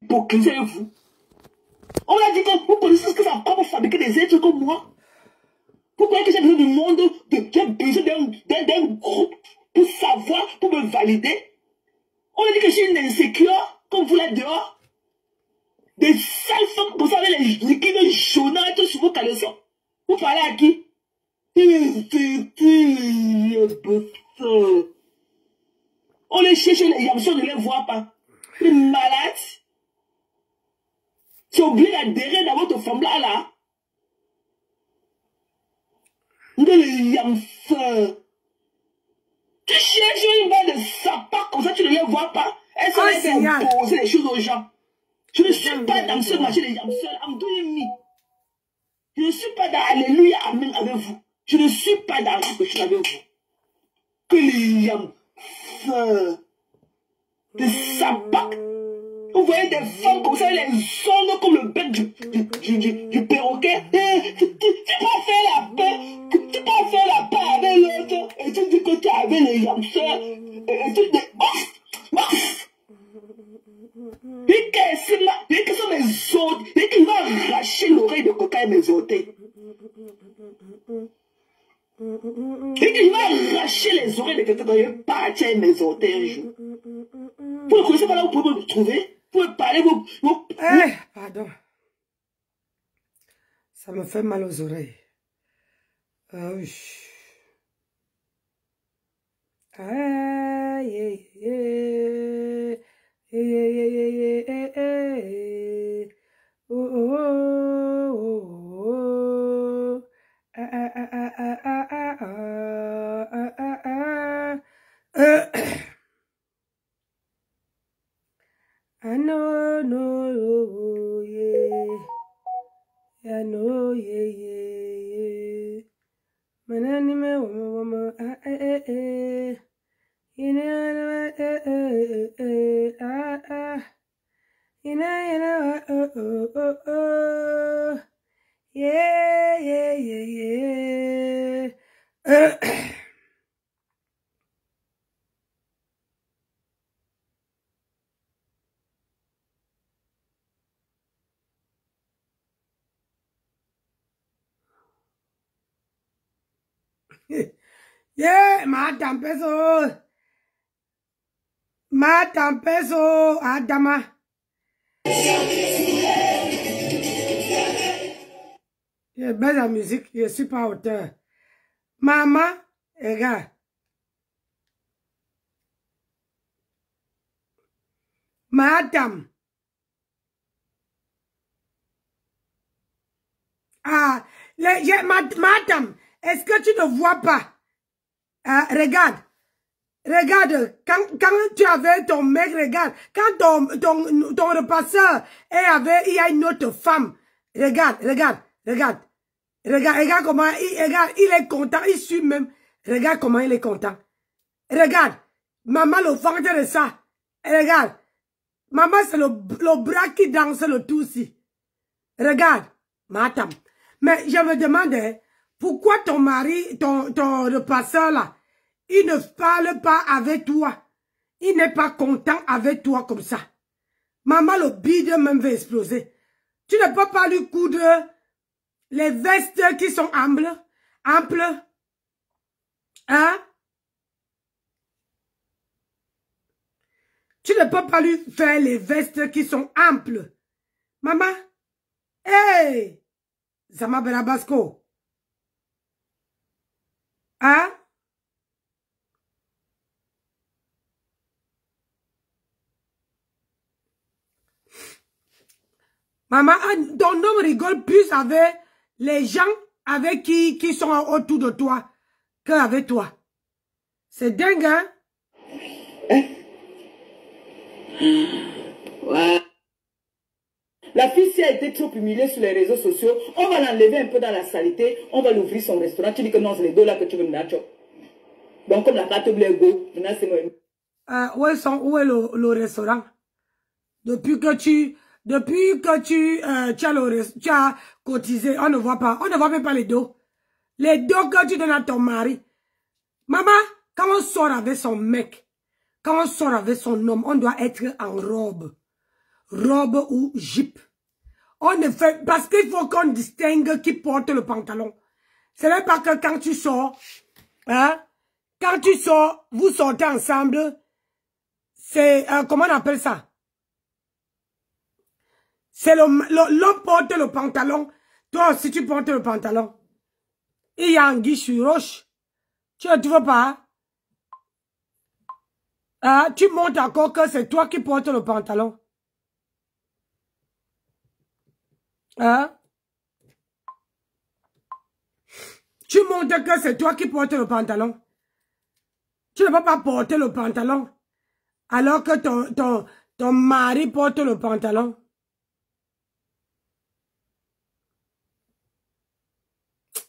Hypocrisie avec vous. On a dit que vous connaissez ce que ça prend pour fabriquer des êtres comme moi. Vous croyez que j'ai besoin du monde, j'ai besoin d'un groupe pour savoir, pour me valider. On a dit que je suis une insécure, comme vous là dehors. Des sales femmes, vous savez, les liquides jaunâtres sur vos caleçons. Vous parlez à qui? On les cherche, les yamsons, ne les voit pas. Les malades. Tu as oublié d'adhérer dans votre femme là. Les yamsons. Tu cherches une balle de sapin comme ça, tu ne les vois pas. Elles sont là pour imposer les choses aux gens. Je ne suis pas dans ce marché des yamsons. I'm doing me. Je ne suis pas dans Alléluia, Amen avec vous. Je ne suis pas dans ce que je suis avec vous. Que les yamsons. Des sapins. Vous voyez des femmes comme ça, les ongles comme le bec du perroquet. Tu peux faire la paix. Tu peux faire la paix avec l'autre. Et tu dis que tu es avec les yamseurs. Et tu dis, ouf. Et que sont mes autres. Et qu'il va arracher l'oreille de coca et mes orteils. Et qu'il va arracher les oreilles de quelqu'un quand il va partir avec mes orteils un jour. Vous ne connaissez pas là où vous pouvez me trouver? Vous pouvez parler, pardon. Ça me fait mal aux oreilles. Ah oui. I know, yeah. I know, yeah. Manani me woman, you know, yeah. Yeah, Madame Peso, Adama. Yeah, belle la musique, je suis pas auteur. Maman, regarde. Madame. Ah, madame, est-ce que tu ne vois pas? Regarde, quand tu avais ton mec, regarde, quand ton repasseur il y a une autre femme, regarde comment, il est content, il suit même, regarde comment il est content. Regarde, maman le ventre de ça, regarde, maman c'est le bras qui danse le tout aussi. Regarde, madame. Mais je me demande, pourquoi ton mari, ton repasseur là, il ne parle pas avec toi. Il n'est pas content avec toi comme ça. Maman, le bide même va exploser. Tu ne peux pas lui coudre les vestes qui sont amples. Hein? Tu ne peux pas lui faire les vestes qui sont amples. Maman, hey! Zama Berabasco. Hein? Maman, ton homme rigole plus avec les gens avec qui sont autour de toi qu'avec toi. C'est dingue, hein? Ouais. La fille, si elle a été trop humiliée sur les réseaux sociaux, on va l'enlever un peu dans la saleté, on va l'ouvrir son restaurant. Tu dis que non, c'est les deux là que tu veux me donner. Donc, comme la carte bleue go, maintenant c'est moi. Où est le restaurant? Depuis que tu as cotisé, on ne voit même pas les dos. Les dos que tu donnes à ton mari. Maman, quand on sort avec son mec, quand on sort avec son homme, on doit être en robe. robe ou jupe. On ne fait, parce qu'il faut qu'on distingue qui porte le pantalon. Ce n'est pas que quand tu sors, hein, quand tu sors, vous sortez ensemble, c'est, comment on appelle ça? C'est l'homme porte le pantalon. Toi aussi, tu portes le pantalon. Il y a anguille sur roche. Tu ne vois pas? Hein? Tu montres encore que c'est toi qui portes le pantalon. Hein? Tu montres que c'est toi qui portes le pantalon. Tu ne peux pas porter le pantalon alors que ton mari porte le pantalon.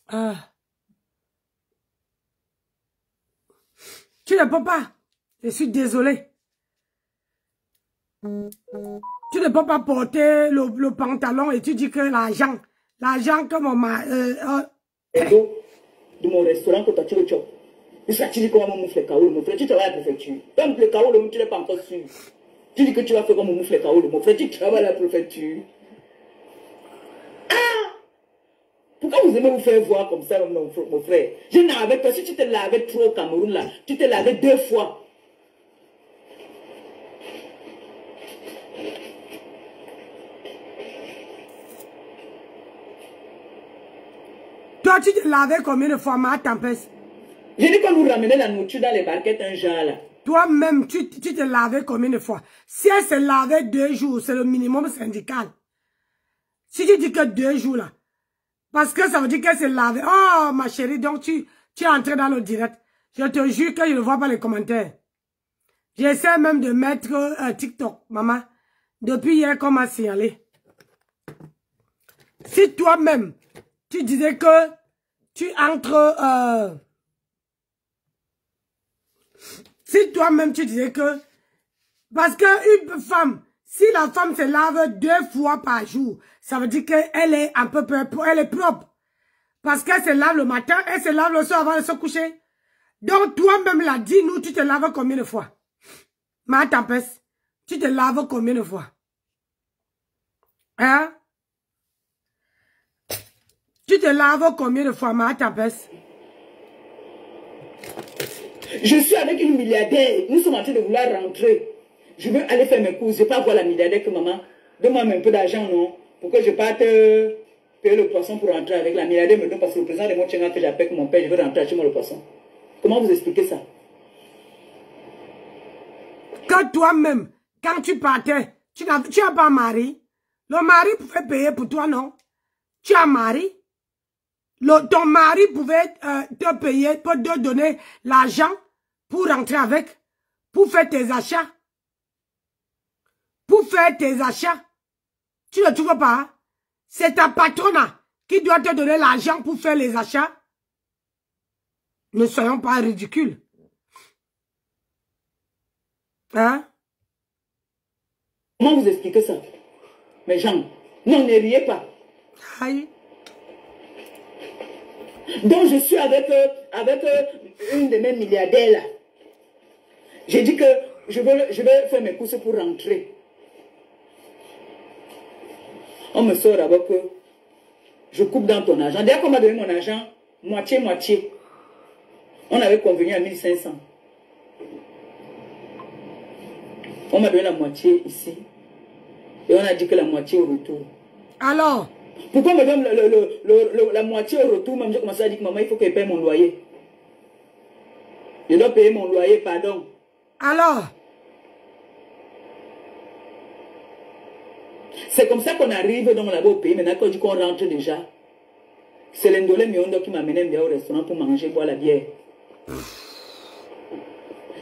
Ah. Tu ne peux pas. Je suis désolée. Tu ne peux pas porter le pantalon et tu dis que l'argent que mon mari... de mon restaurant que tu as chop. Et ça, tu dis comment mon moufle kaoul, mon frère, tu travailles à la préfecture. Comme le kaoul, tu n'es pas encore sûr. Tu dis que tu vas faire comme mon moufle kaoul, mon frère, tu travailles à la préfecture. Ah! Pourquoi vous aimez vous faire voir comme ça, mon frère? Je n'avais pas, si tu te lavais trop au Cameroun là, tu te lavais 2 fois. Toi, tu te lavais combien de fois, ma tempête? J'ai dit qu'on nous ramenait la nourriture dans les barquettes un genre là. Toi-même, tu te lavais combien de fois? Si elle se lavait 2 jours, c'est le minimum syndical. Si tu dis que 2 jours là, parce que ça veut dire qu'elle se lavait. Oh, ma chérie, donc tu es entré dans le direct. Je te jure que je ne vois pas les commentaires. J'essaie même de mettre TikTok, maman. Depuis hier qu'on m'a signalé. Si toi-même, tu disais que tu entres... si toi-même, tu disais que... Parce qu'une femme, si la femme se lave 2 fois par jour, ça veut dire qu'elle est un peu... Elle est propre. Parce qu'elle se lave le matin, elle se lave le soir avant de se coucher. Donc, toi-même, là, dis-nous, tu te laves combien de fois? Ma tempête, tu te laves combien de fois? Hein? Tu te laves combien de fois, ma tempête? Je suis avec une milliardaire. Nous sommes en train de vouloir rentrer. Je veux aller faire mes courses. Je ne vais pas voir la milliardaire que maman. Donne-moi un peu d'argent, non? Pour que je parte payer le poisson pour rentrer avec la milliardaire. Me donne parce que le président de mon Tchénga que j'appelle mon père, je veux rentrer acheter moi le poisson. Comment vous expliquez ça? Que toi-même, quand tu partais, tu n'as pas mari. Le mari pouvait payer pour toi, non? Tu as mari. Ton mari pouvait te payer, pour te donner l'argent pour rentrer avec, pour faire tes achats. Pour faire tes achats. Tu ne trouves pas? Hein? C'est ta patronne qui doit te donner l'argent pour faire les achats. Ne soyons pas ridicules. Hein? Comment vous expliquez ça? Mes gens, non, ne riez pas. Aïe. Donc je suis avec une de mes milliardaires là. J'ai dit que je vais faire mes courses pour rentrer. On me sort avec que je coupe dans ton argent. Dès qu'on m'a donné mon argent, moitié. On avait convenu à 1500. On m'a donné la moitié ici. Et on a dit que la moitié au retour. Alors? Pourquoi on me donne la moitié au retour? Même j'ai commencé à dire que maman, il faut que je paye mon loyer. Je dois payer mon loyer, pardon. Alors? C'est comme ça qu'on arrive donc là-bas au pays. Maintenant qu'on dit qu'on rentre déjà. C'est l'Indolé Miondo qui m'a mené au restaurant pour manger, boire la bière.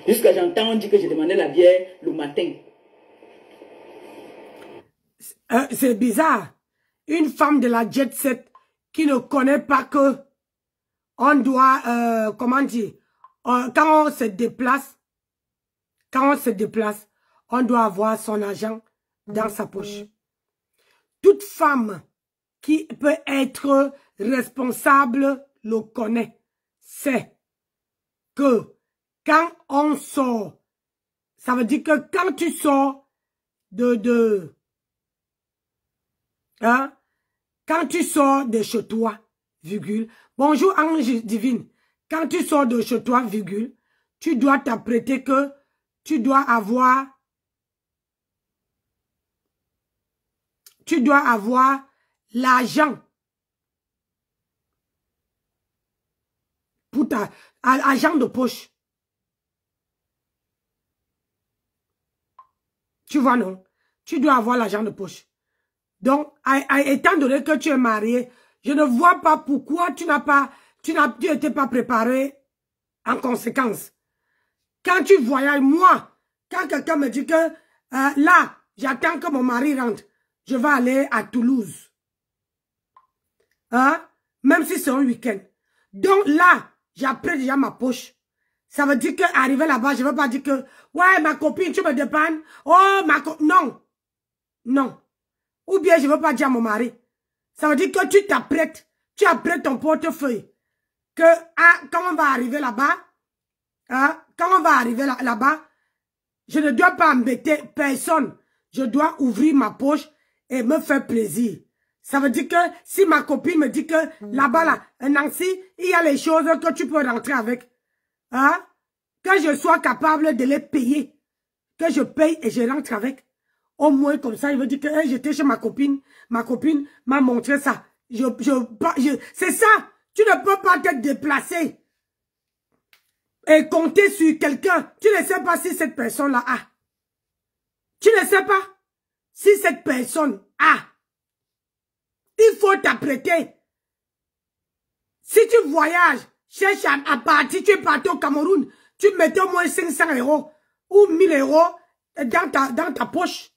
Jusqu'à j'entends on dit que j'ai demandé la bière le matin. C'est bizarre. Une femme de la jet set qui ne connaît pas que on doit, comment dire, quand on se déplace, on doit avoir son argent dans sa poche. Toute femme qui peut être responsable le connaît. C'est que quand on sort, ça veut dire que quand tu sors de Hein? Quand tu sors de chez toi, virgule, bonjour Ange Divine, quand tu sors de chez toi, virgule, tu dois t'apprêter que tu dois avoir l'argent pour ta argent de poche. Tu vois, non? Tu dois avoir l'argent de poche. Donc, étant donné que tu es marié, je ne vois pas pourquoi tu n'étais pas préparé en conséquence. Quand tu voyages, moi, quand quelqu'un me dit que là, j'attends que mon mari rentre, je vais aller à Toulouse. Hein? Même si c'est un week-end. Donc là, j'apprête déjà ma poche. Ça veut dire qu'arriver là-bas, je ne veux pas dire que, ouais, ma copine, tu me dépannes. Oh, non. Non. Ou bien je ne veux pas dire à mon mari. Ça veut dire que tu t'apprêtes. Tu apprêtes ton portefeuille. Que quand on va arriver là-bas, là-bas, je ne dois pas embêter personne. Je dois ouvrir ma poche et me faire plaisir. Ça veut dire que si ma copine me dit que là-bas, là, Nancy, il y a les choses que tu peux rentrer avec. Hein? Que je sois capable de les payer. Que je paye et je rentre avec. Au moins comme ça, il veut dire que hey, j'étais chez ma copine m'a montré ça. C'est ça. Tu ne peux pas te déplacer et compter sur quelqu'un. Tu ne sais pas si cette personne-là a. Tu ne sais pas si cette personne a. Il faut t'apprêter. Si tu voyages, cherche à partir, tu es parti au Cameroun, tu mets au moins 500 € ou 1000 € dans ta poche.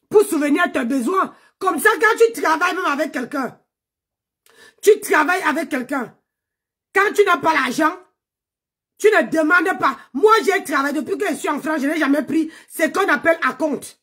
Pour souvenir tes besoins. Comme ça, quand tu travailles même avec quelqu'un, quand tu n'as pas l'argent, tu ne demandes pas. Moi, j'ai travaillé depuis que je suis en France, je n'ai jamais pris ce qu'on appelle à compte.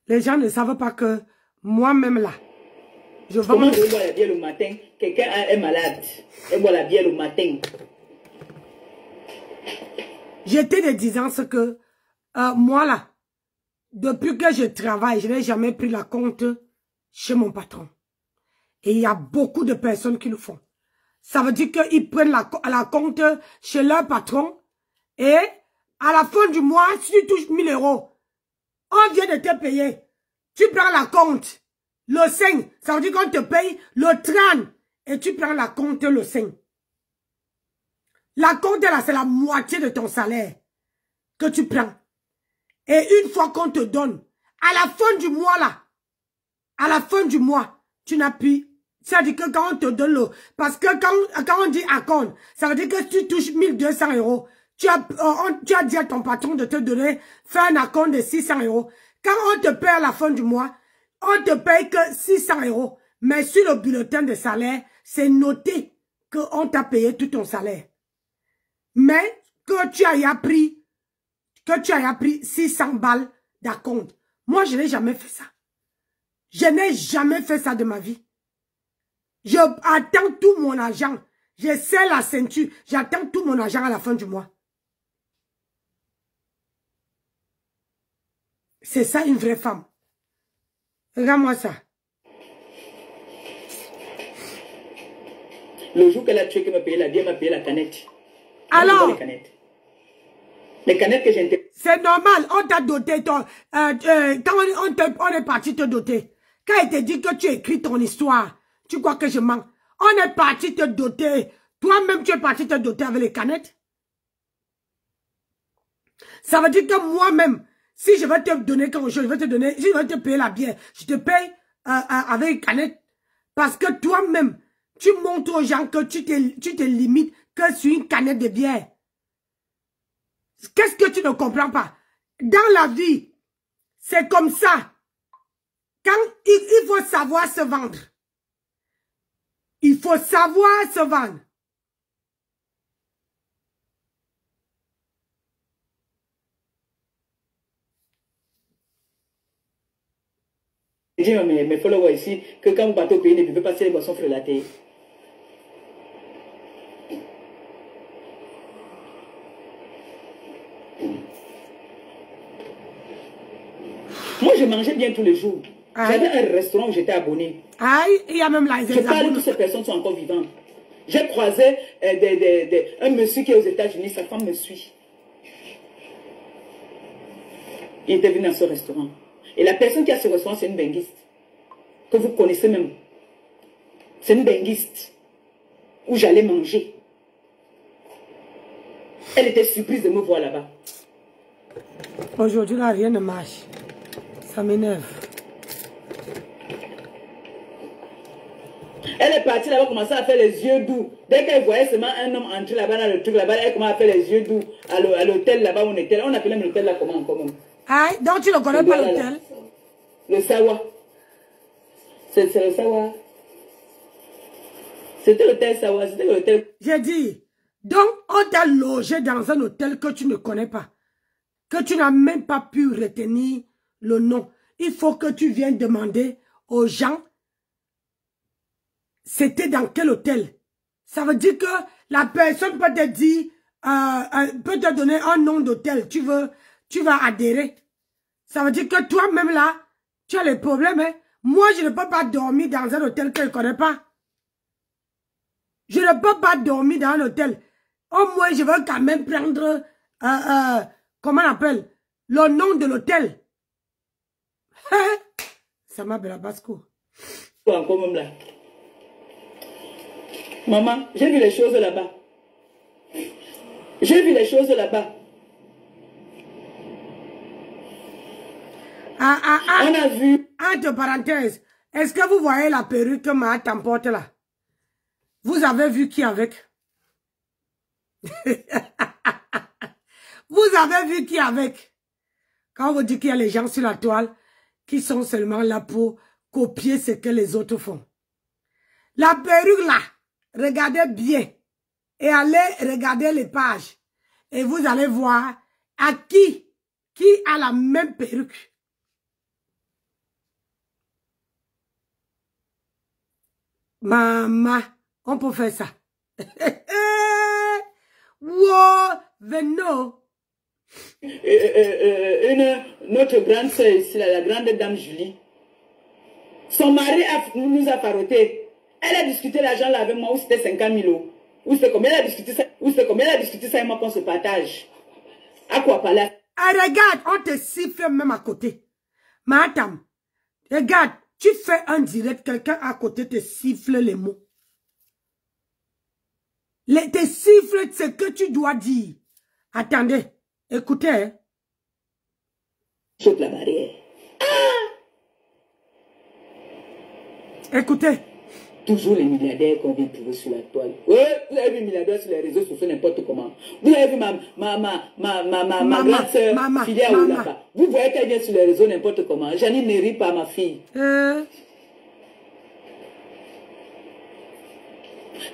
Les gens ne savent pas que moi-même là, je vends... Comment je bois la bière le matin? Quelqu'un est malade. Elle boit la bière le matin. J'étais de disant ce que moi là, depuis que je travaille, je n'ai jamais pris la compte chez mon patron. Et il y a beaucoup de personnes qui le font. Ça veut dire qu'ils prennent la compte chez leur patron et à la fin du mois, si tu touches 1000 €, on vient de te payer. Tu prends la compte le 5. Ça veut dire qu'on te paye le 30 et tu prends la compte le 5. La compte là, c'est la moitié de ton salaire que tu prends. Et une fois qu'on te donne, à la fin du mois là, à la fin du mois, tu n'as plus. Ça veut dire que quand on te donne le... Parce que quand on dit acompte, ça veut dire que tu touches 1200 €. Tu as dit à ton patron de te donner, faire un acompte de 600 €. Quand on te paye à la fin du mois, on te paye que 600 €. Mais sur le bulletin de salaire, c'est noté qu'on t'a payé tout ton salaire. Mais que tu aies pris 600 balles d'acompte. Moi, je n'ai jamais fait ça. Je n'ai jamais fait ça de ma vie. Je attends tout mon argent. Je serre la ceinture. J'attends tout mon argent à la fin du mois. C'est ça une vraie femme. Regarde-moi ça. Le jour qu'elle a tué, qu'elle m'a payé la bière, m'a payé la canette. Alors, les canettes que j'ai... C'est normal, on t'a doté ton... quand on est parti te doter, quand il te dit que tu écris ton histoire, tu crois que je mens? On est parti te doter. Toi-même, tu es parti te doter avec les canettes. Ça veut dire que moi-même, si je vais te donner quelque chose, je vais te payer la bière, je te paye avec les canettes. Parce que toi-même, tu montres aux gens que tu te limites que sur une canette de bière. Qu'est-ce que tu ne comprends pas? Dans la vie, c'est comme ça. Quand il faut savoir se vendre. Il faut savoir se vendre. Je dis à mes followers ici que quand vous partez au pays, ne buvez pas les boissons frelatées. Moi, je mangeais bien tous les jours. J'avais un restaurant où j'étais abonné. Aïe, il y a même là. Je parle que ces personnes sont encore vivantes. J'ai croisé un monsieur qui est aux États-Unis, sa femme me suit. Il était venu à ce restaurant. Et la personne qui a ce restaurant, c'est une benguiste. Que vous connaissez même. C'est une benguiste. Où j'allais manger. Elle était surprise de me voir là-bas. Aujourd'hui, là, rien ne marche. Ça m'énerve. Elle est partie là-bas, commençait à faire les yeux doux. Dès qu'elle voyait seulement un homme entrer là-bas dans le truc là-bas, elle commençait à faire les yeux doux à l'hôtel là-bas où on était. On appelait l'hôtel là comment encore même. Aïe, donc tu ne connais pas l'hôtel? Le Sawa. C'est le Sawa. C'était l'hôtel Sawa, c'était l'hôtel. J'ai dit, donc on t'a logé dans un hôtel que tu ne connais pas. Que tu n'as même pas pu retenir le nom. Il faut que tu viennes demander aux gens c'était dans quel hôtel. Ça veut dire que la personne peut te dire, peut te donner un nom d'hôtel. Tu vas adhérer. Ça veut dire que toi-même là, tu as les problèmes. Hein? Moi, je ne peux pas dormir dans un hôtel que je ne connais pas. Je ne peux pas dormir dans un hôtel. Au moins, je veux quand même prendre, comment on appelle, le nom de l'hôtel. Ça m'a la basse-cour. Encore même là. Maman, j'ai vu les choses là-bas. J'ai vu les choses là-bas. On a vu. Entre parenthèses, est-ce que vous voyez la perruque que ma t'emporte là? Vous avez vu qui avec? Vous avez vu qui avec? Quand on vous dit qu'il y a les gens sur la toile qui sont seulement là pour copier ce que les autres font. La perruque là, regardez bien et allez regarder les pages et vous allez voir à qui a la même perruque. Maman, on peut faire ça. Wow, Veno. Notre grande sœur ici, la grande dame Julie, son mari nous a faroté. Elle a discuté l'argent là avec moi où c'était 50 000 euros. Où c'était combien elle a discuté ça? Où c'était combien elle a discuté ça et moi qu'on se partage. À quoi parler? Ah, regarde, on te siffle même à côté. Madame, regarde, tu fais un direct, quelqu'un à côté te siffle les mots. Te siffle ce que tu dois dire. Attendez, écoutez. Hein. Saute la barrière. Écoutez. Toujours les milliardaires qu'on vient trouver sur la toile. Oui, vous avez vu les milliardaires sur les réseaux sociaux n'importe comment. Vous avez vu ma grande soeur filière là-bas. Vous voyez qu'elle vient sur les réseaux n'importe comment. Janine ne rit pas ma fille.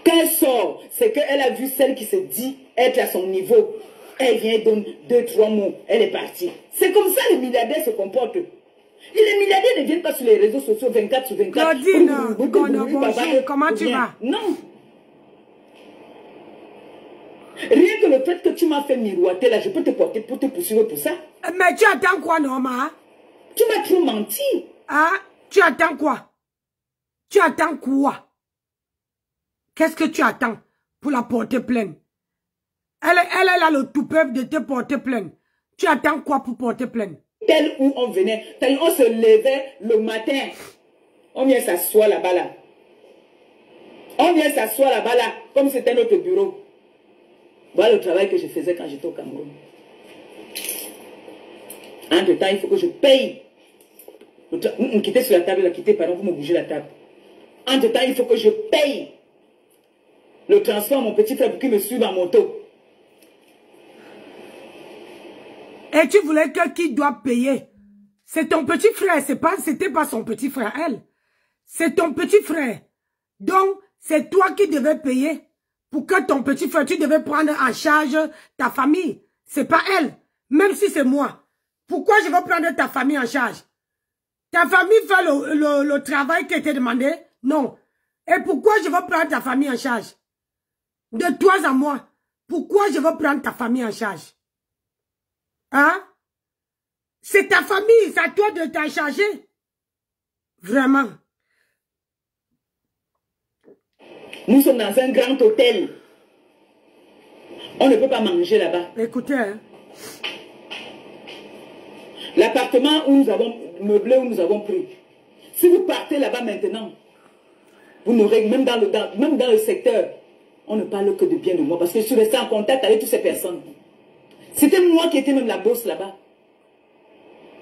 Quand elle sort, c'est qu'elle a vu celle qui se dit être à son niveau. Elle vient donne 2-3 mots. Elle est partie. C'est comme ça les milliardaires se comportent. Et les milliardaires ne viennent pas sur les réseaux sociaux 24 sur 24. Claudine, bonjour, comment tu vas? Non. Rien que le fait que tu m'as fait miroiter là, je peux te porter pour te poursuivre pour ça. Mais tu attends quoi, Norma? Tu m'as trop menti. Ah, tu attends quoi? Tu attends quoi? Qu'est-ce que tu attends pour la porter plainte? Elle est là le tout peuple de te porter plainte. Tu attends quoi pour porter plainte? Tel où on venait, on se levait le matin. On vient s'asseoir là-bas là. On vient s'asseoir là-bas là, comme c'était notre bureau. Voilà le travail que je faisais quand j'étais au Cameroun. Entre-temps, il faut que je paye. Quittez sur la table, là, quittez, pardon, vous me bougez la table. Entre-temps, il faut que je paye le transport à mon petit frère pour qu'il me suive en moto. Et tu voulais que qui doit payer? C'est ton petit frère, c'était pas son petit frère, elle. C'est ton petit frère. Donc, c'est toi qui devais payer pour que ton petit frère, tu devais prendre en charge ta famille. C'est pas elle, même si c'est moi. Pourquoi je vais prendre ta famille en charge? Ta famille fait le travail qui était demandé? Non. Et pourquoi je vais prendre ta famille en charge? De toi à moi. Pourquoi je vais prendre ta famille en charge? Hein? C'est ta famille, c'est à toi de t'en charger. Vraiment. Nous sommes dans un grand hôtel. On ne peut pas manger là-bas. Écoutez, hein. L'appartement où nous avons meublé, où nous avons pris. Si vous partez là-bas maintenant, vous n'aurez, même dans le secteur, on ne parle que de bien de moi. Parce que je suis resté en contact avec toutes ces personnes. C'était moi qui étais même la bosse là-bas.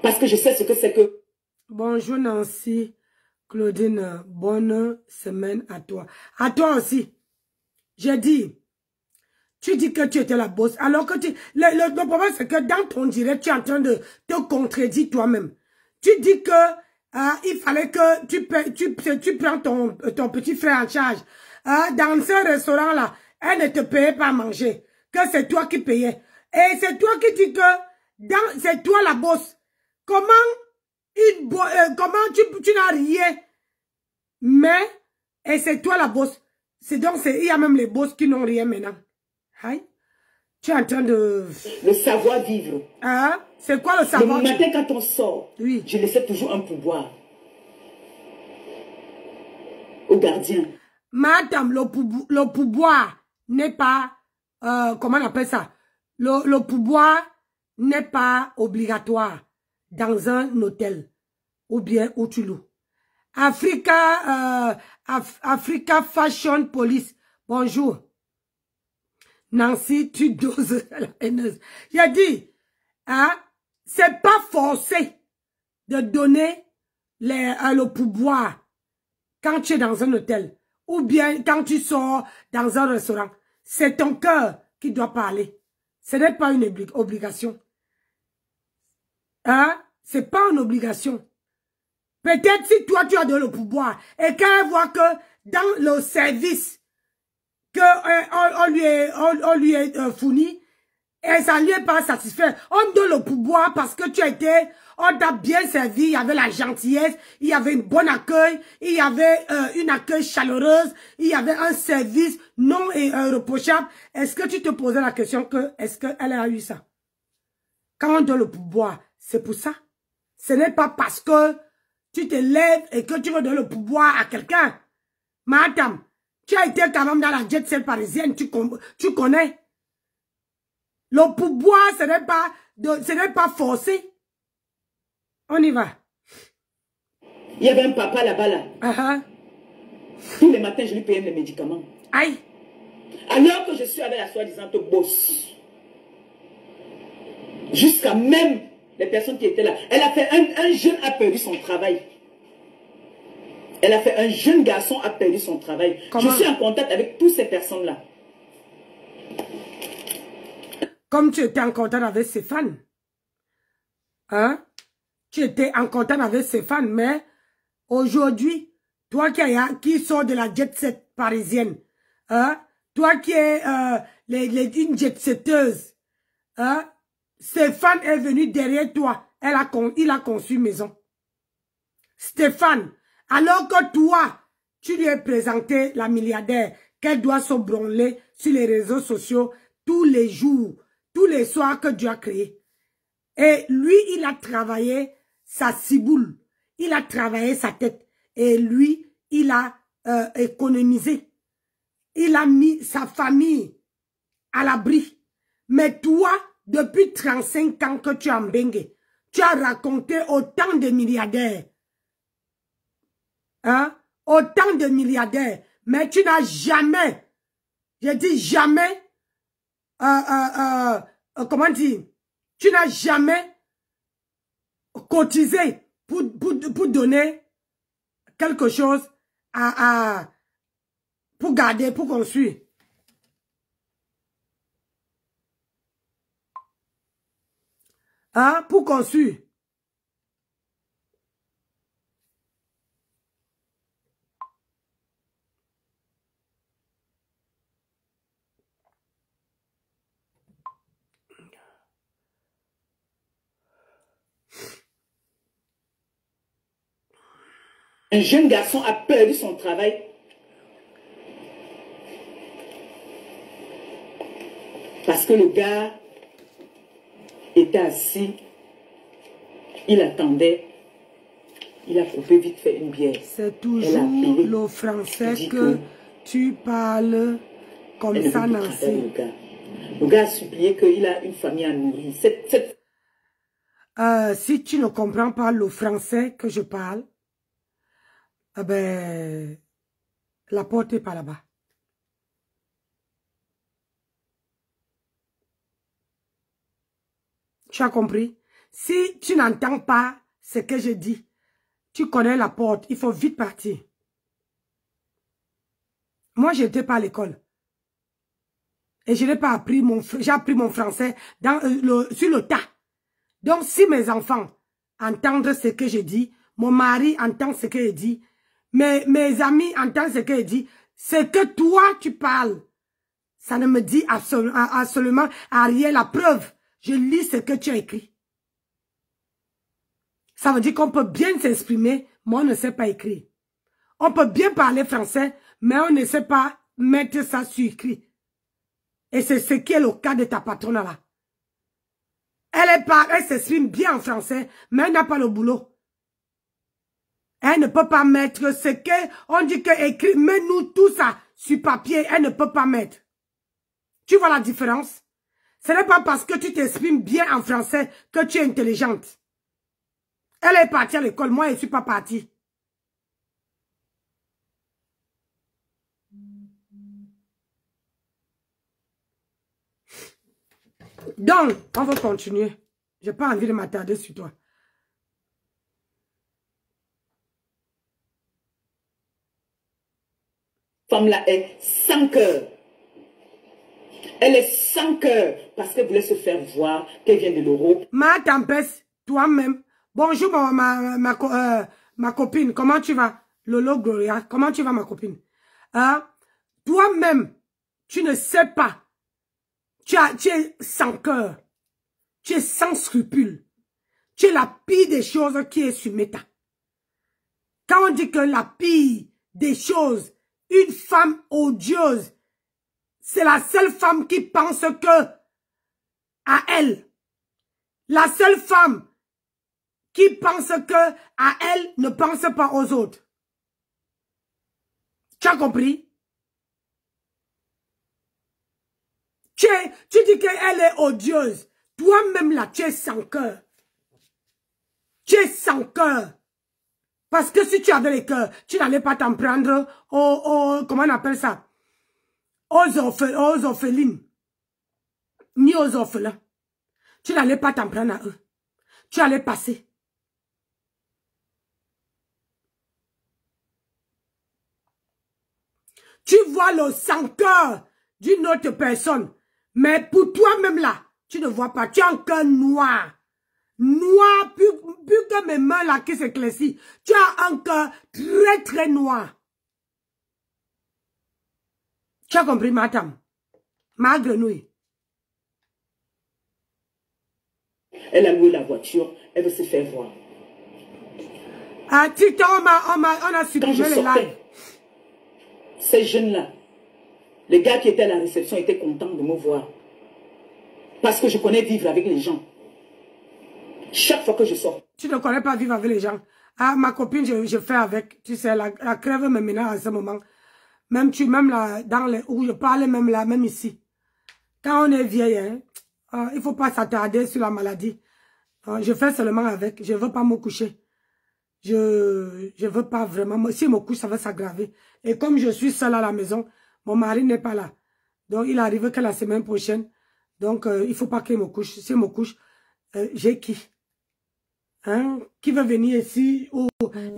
Parce que je sais ce que c'est que... Bonjour Nancy, Claudine, bonne semaine à toi. À toi aussi. J'ai dit, tu dis que tu étais la bosse, alors que le problème c'est que dans ton direct, tu es en train de te contredire toi-même. Tu dis que il fallait que tu prends ton petit frère en charge. Dans ce restaurant-là, elle ne te payait pas à manger, que c'est toi qui payais. Et c'est toi qui dis que c'est toi la bosse. Comment tu n'as rien, mais et c'est toi la bosse. C'est donc il y a même les bosses qui n'ont rien maintenant. Aïe. Tu es en train de... Le savoir-vivre. C'est quoi le savoir-vivre? Le matin quand on sort, oui. Je laissais toujours un pourboire au gardien. Madame, le pourboire n'est pas... comment on appelle ça? Le pourboire n'est pas obligatoire dans un hôtel ou bien où tu loues. Africa Fashion Police, bonjour. Nancy, tu doses la haineuse. J'ai dit, c'est pas forcé de donner le pourboire quand tu es dans un hôtel ou bien quand tu sors dans un restaurant. C'est ton cœur qui doit parler. Ce n'est pas une obligation. C'est pas une obligation. Peut-être si toi tu as donné le pourboire et quand elle voit que dans le service que on lui est fourni et ça ne lui est pas satisfait, on donne le pourboire parce que on t'a bien servi, il y avait la gentillesse, il y avait un bon accueil, il y avait une accueil chaleureuse, il y avait un service non reprochable. Est-ce que tu te posais la question que est-ce qu'elle a eu ça? Quand on donne le pourboire, c'est pour ça. Ce n'est pas parce que tu te lèves et que tu veux donner le pouvoir à quelqu'un. Madame, tu as été quand même dans la jet set parisienne, tu connais. Le pouvoir, ce n'est pas forcé. On y va. Il y avait un papa là-bas, là. Tous les matins, je lui payais mes médicaments. Aïe. Alors que je suis avec la soi-disant boss. Jusqu'à même les personnes qui étaient là. Elle a fait un jeune a perdu son travail. Elle a fait un jeune garçon a perdu son travail. Comment? Je suis en contact avec toutes ces personnes-là. Comme tu étais en contact avec ses fans. Tu étais en contact avec ses fans, mais aujourd'hui, toi qui sors de la jet set parisienne, toi qui es une jet setteuse, Stéphane est venu derrière toi. Il a conçu maison. Stéphane, alors que toi, tu lui as présenté la milliardaire qu'elle doit se branler sur les réseaux sociaux tous les jours, tous les soirs que Dieu a créé. Et lui, il a travaillé sa ciboule. Il a travaillé sa tête. Et lui, il a économisé. Il a mis sa famille à l'abri. Mais toi, depuis 35 ans que tu es en Bengue, tu as raconté autant de milliardaires. Autant de milliardaires. Mais tu n'as jamais, je dis jamais, comment dire, tu n'as jamais cotisé pour donner quelque chose pour garder, pour construire. Hein, pour construire. Un jeune garçon a perdu son travail parce que le gars était assis, il attendait, il a coupé vite fait une bière. C'est toujours le français que tu parles comme ça, Nancy. Le gars a supplié qu'il a une famille à nourrir. Si tu ne comprends pas le français que je parle, eh ben, la porte est pas là-bas. Tu as compris? Si tu n'entends pas ce que je dis, tu connais la porte, il faut vite partir. Moi, je n'étais pas à l'école. Et je n'ai pas appris j'ai appris mon français sur le tas. Donc, si mes enfants entendent ce que je dis, mon mari entend ce que je dis, mes amis entendent ce que je dis, c'est que toi, tu parles. Ça ne me dit absolument rien. La preuve, je lis ce que tu as écrit. Ça veut dire qu'on peut bien s'exprimer, mais on ne sait pas écrire. On peut bien parler français, mais on ne sait pas mettre ça sur écrit. Et c'est ce qui est le cas de ta patronne là. Elle s'exprime bien en français, mais elle n'a pas le boulot. Elle ne peut pas mettre ce qu'on dit que écrit, mets-nous tout ça sur papier, elle ne peut pas mettre. Tu vois la différence? Ce n'est pas parce que tu t'exprimes bien en français que tu es intelligente. Elle est partie à l'école, moi je ne suis pas partie. Donc, on va continuer. Je n'ai pas envie de m'attarder sur toi. Femme-là est sans cœur. Elle est sans cœur parce qu'elle voulait se faire voir qu'elle vient de l'Europe. Ma tempête, toi-même. Bonjour ma copine, comment tu vas? Lolo Gloria, comment tu vas ma copine? Toi-même, tu ne sais pas. Tu es sans cœur. Tu es sans scrupule. Tu es la pire des choses qui est sur Meta. Quand on dit que la pire des choses, une femme odieuse, c'est la seule femme qui pense que à elle. La seule femme qui pense que à elle ne pense pas aux autres. Tu as compris? Tu dis qu'elle est odieuse. Toi-même là, tu es sans cœur. Tu es sans cœur. Parce que si tu avais le cœur, tu n'allais pas t'en prendre comment on appelle ça? Aux orphelines. Ni aux orphelins. Tu n'allais pas t'en prendre à eux. Tu allais passer. Tu vois le sans-cœur d'une autre personne. Mais pour toi-même là, tu ne vois pas. Tu as un cœur noir. Noir, plus que mes mains là qui s'éclaircissent. Tu as un cœur très très noir. Tu as compris, madame? Ma grenouille. Elle a loué la voiture, elle veut se faire voir. À TikTok, on a supprimé les lives. Ces jeunes-là, les gars qui étaient à la réception étaient contents de me voir. Parce que je connais vivre avec les gens. Chaque fois que je sors. Tu ne connais pas vivre avec les gens. Ah, ma copine, je fais avec. Tu sais, la crève me menace en ce moment. Même là, où je parle, même là, même ici. Quand on est vieille, hein, il ne faut pas s'attarder sur la maladie. Je fais seulement avec. Je ne veux pas me coucher. Je ne veux pas vraiment. Si je me couche, ça va s'aggraver. Et comme je suis seule à la maison, mon mari n'est pas là. Donc, il arrive que la semaine prochaine. Donc, il ne faut pas qu'il me couche. Si je me couche, j'ai qui? Hein? Qui veut venir ici ou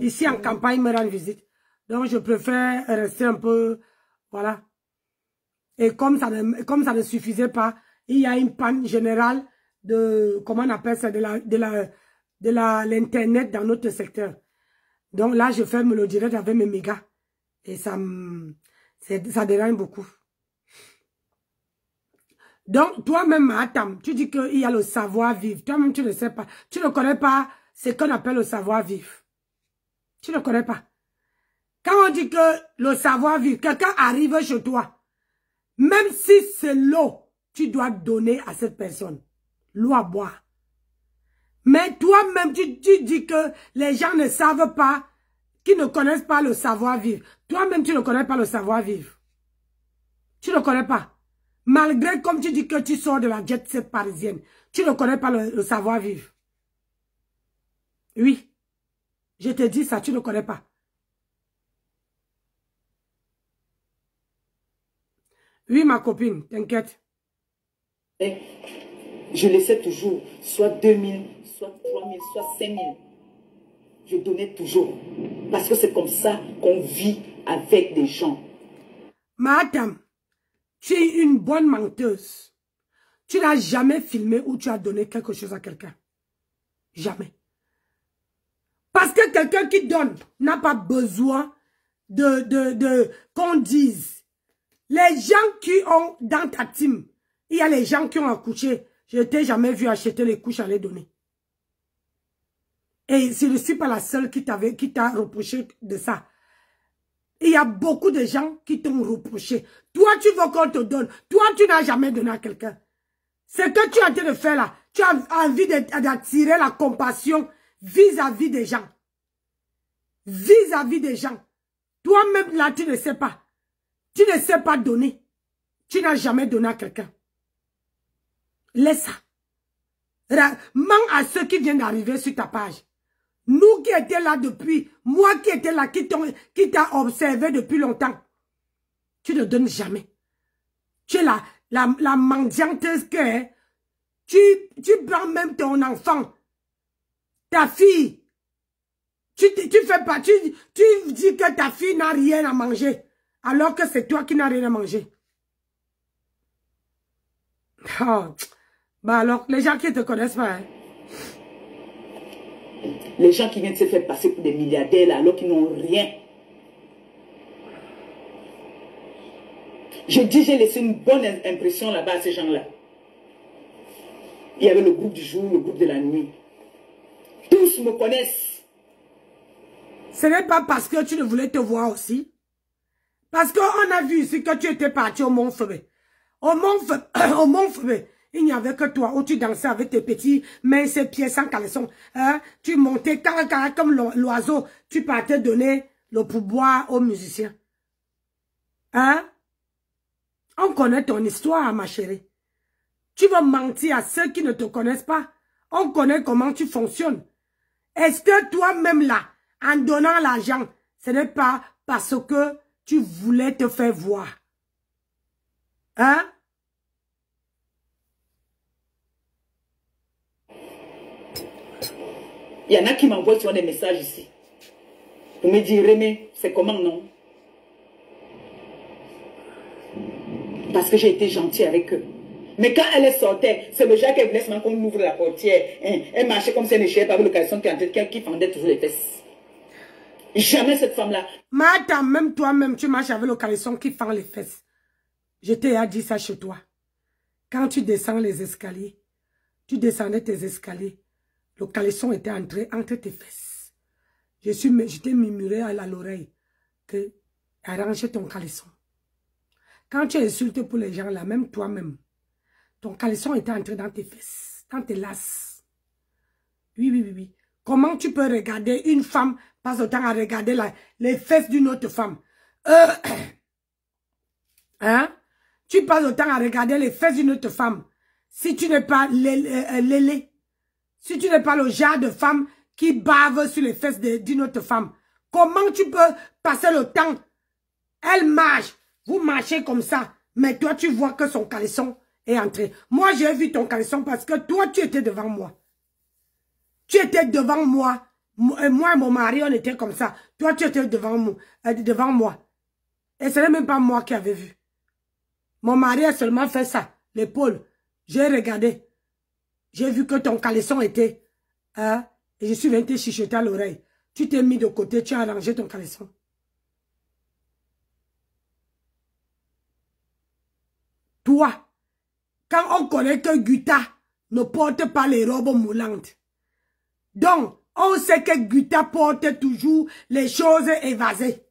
ici en campagne me rendre visite? Donc, je préfère rester un peu, voilà. Et comme ça ne suffisait pas, il y a une panne générale de, comment on appelle ça, de l'Internet dans notre secteur. Donc là, je fais le direct avec mes mégas. Et ça dérange beaucoup. Donc, toi-même, Atam, tu dis qu'il y a le savoir-vivre. Toi-même, tu ne sais pas. Tu ne connais pas ce qu'on appelle le savoir-vivre. Tu ne connais pas. Quand on dit que le savoir-vivre, quelqu'un arrive chez toi, même si c'est l'eau, tu dois donner à cette personne. L'eau à boire. Mais toi-même, tu dis que les gens ne savent pas, qui ne connaissent pas le savoir-vivre. Toi-même, tu ne connais pas le savoir-vivre. Tu ne connais pas. Malgré, comme tu dis que tu sors de la jet set parisienne, tu ne connais pas le savoir-vivre. Oui. Je te dis ça, tu ne connais pas. Oui, ma copine, t'inquiète. Je laissais toujours, soit 2000, soit 3000, soit 5000. Je donnais toujours. Parce que c'est comme ça qu'on vit avec des gens. Madame, tu es une bonne menteuse. Tu n'as jamais filmé où tu as donné quelque chose à quelqu'un. Jamais. Parce que quelqu'un qui donne n'a pas besoin qu'on dise. Les gens qui ont dans ta team, il y a les gens qui ont accouché. Je ne t'ai jamais vu acheter les couches à les donner. Et je ne suis pas la seule qui t'a reproché de ça. Il y a beaucoup de gens qui t'ont reproché. Toi, tu veux qu'on te donne. Toi, tu n'as jamais donné à quelqu'un. Ce que tu as en train de faire là, tu as envie d'attirer la compassion vis-à-vis des gens. Vis-à-vis des gens. Toi-même là, tu ne sais pas. Tu ne sais pas donner. Tu n'as jamais donné à quelqu'un. Laisse ça. Mens à ceux qui viennent d'arriver sur ta page. Nous qui étions là depuis, moi qui étais là, qui t'a observé depuis longtemps. Tu ne donnes jamais. Tu es la mendianteuse que est. Tu prends même ton enfant, ta fille. Tu fais pas, tu dis que ta fille n'a rien à manger. Alors que c'est toi qui n'as rien à manger. Oh. Bah alors, les gens qui ne te connaissent pas. Hein? Les gens qui viennent se faire passer pour des milliardaires là, alors qu'ils n'ont rien. Je dis, j'ai laissé une bonne impression là-bas à ces gens-là. Il y avait le groupe du jour, le groupe de la nuit. Tous me connaissent. Ce n'est pas parce que tu ne voulais te voir aussi. Parce qu'on a vu ici que tu étais parti au Mont-Fébé. Au Mont-Fébé, il n'y avait que toi où tu dansais avec tes petits mains et pieds sans caleçon. Hein? Tu montais comme l'oiseau. Tu partais donner le pourboire aux musiciens. Hein? On connaît ton histoire, ma chérie. Tu vas mentir à ceux qui ne te connaissent pas. On connaît comment tu fonctionnes. Est-ce que toi-même là, en donnant l'argent, ce n'est pas parce que tu voulais te faire voir? Hein? Il y en a qui m'envoient souvent des messages ici. Pour me dire, Rémi, c'est comment non? Parce que j'ai été gentil avec eux. Mais quand elle sortait, c'est le genre qu'elle voulait seulement qu'on ouvre la portière. Elle marchait comme si elle ne cherchait pas avec le caleçon qui fendait toujours les fesses. Jamais cette femme-là. Mais attends, même toi-même, tu marches avec le caleçon qui fend les fesses. Je t'ai dit ça chez toi. Quand tu descends les escaliers, tu descendais tes escaliers, le caleçon était entré entre tes fesses. Je t'ai murmuré à l'oreille que arrange ton caleçon. Quand tu insultes pour les gens là, même toi-même, ton caleçon était entré dans tes fesses, dans tes lasses. Oui. Comment tu peux regarder une femme, passe le temps à regarder les fesses d'une autre femme? Hein? Tu passes le temps à regarder les fesses d'une autre femme. Si tu n'es pas lélé, si tu n'es pas le genre de femme qui bave sur les fesses d'une autre femme, comment tu peux passer le temps? Elle marche, vous marchez comme ça, mais toi tu vois que son caleçon est entré. Moi j'ai vu ton caleçon parce que toi tu étais devant moi. Tu étais devant moi, Moi et mon mari, on était comme ça. Toi, tu étais devant moi. Et ce n'est même pas moi qui avais vu. Mon mari a seulement fait ça, l'épaule. J'ai regardé. J'ai vu que ton caleçon était... et je suis venu te chuchoter à l'oreille. Tu t'es mis de côté, tu as arrangé ton caleçon. Toi, quand on connaît que Guta ne porte pas les robes moulantes. Donc, on sait que Guta porte toujours les choses évasées.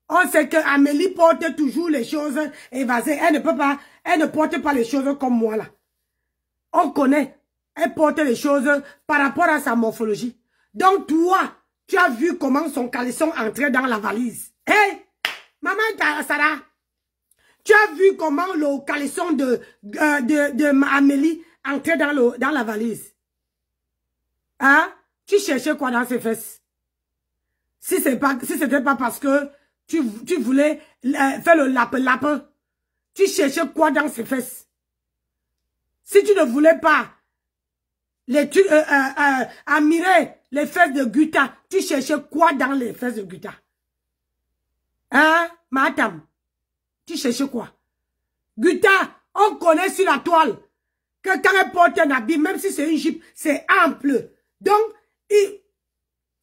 On sait que Amélie porte toujours les choses évasées. Elle ne porte pas les choses comme moi là. On connaît. Elle porte les choses par rapport à sa morphologie. Donc toi, tu as vu comment son caleçon entrait dans la valise. Hey, maman Sarah, tu as vu comment le caleçon de Amélie entrait dans la valise. Hein? Tu cherchais quoi dans ses fesses? Si c'était pas parce que tu voulais faire le lapin, tu cherchais quoi dans ses fesses? Si tu ne voulais pas admirer les fesses de Guta, tu cherchais quoi dans les fesses de Guta? Hein, madame? Tu cherchais quoi? Guta, on connaît sur la toile que quand elle porte un habit, même si c'est une jupe, c'est ample. Donc,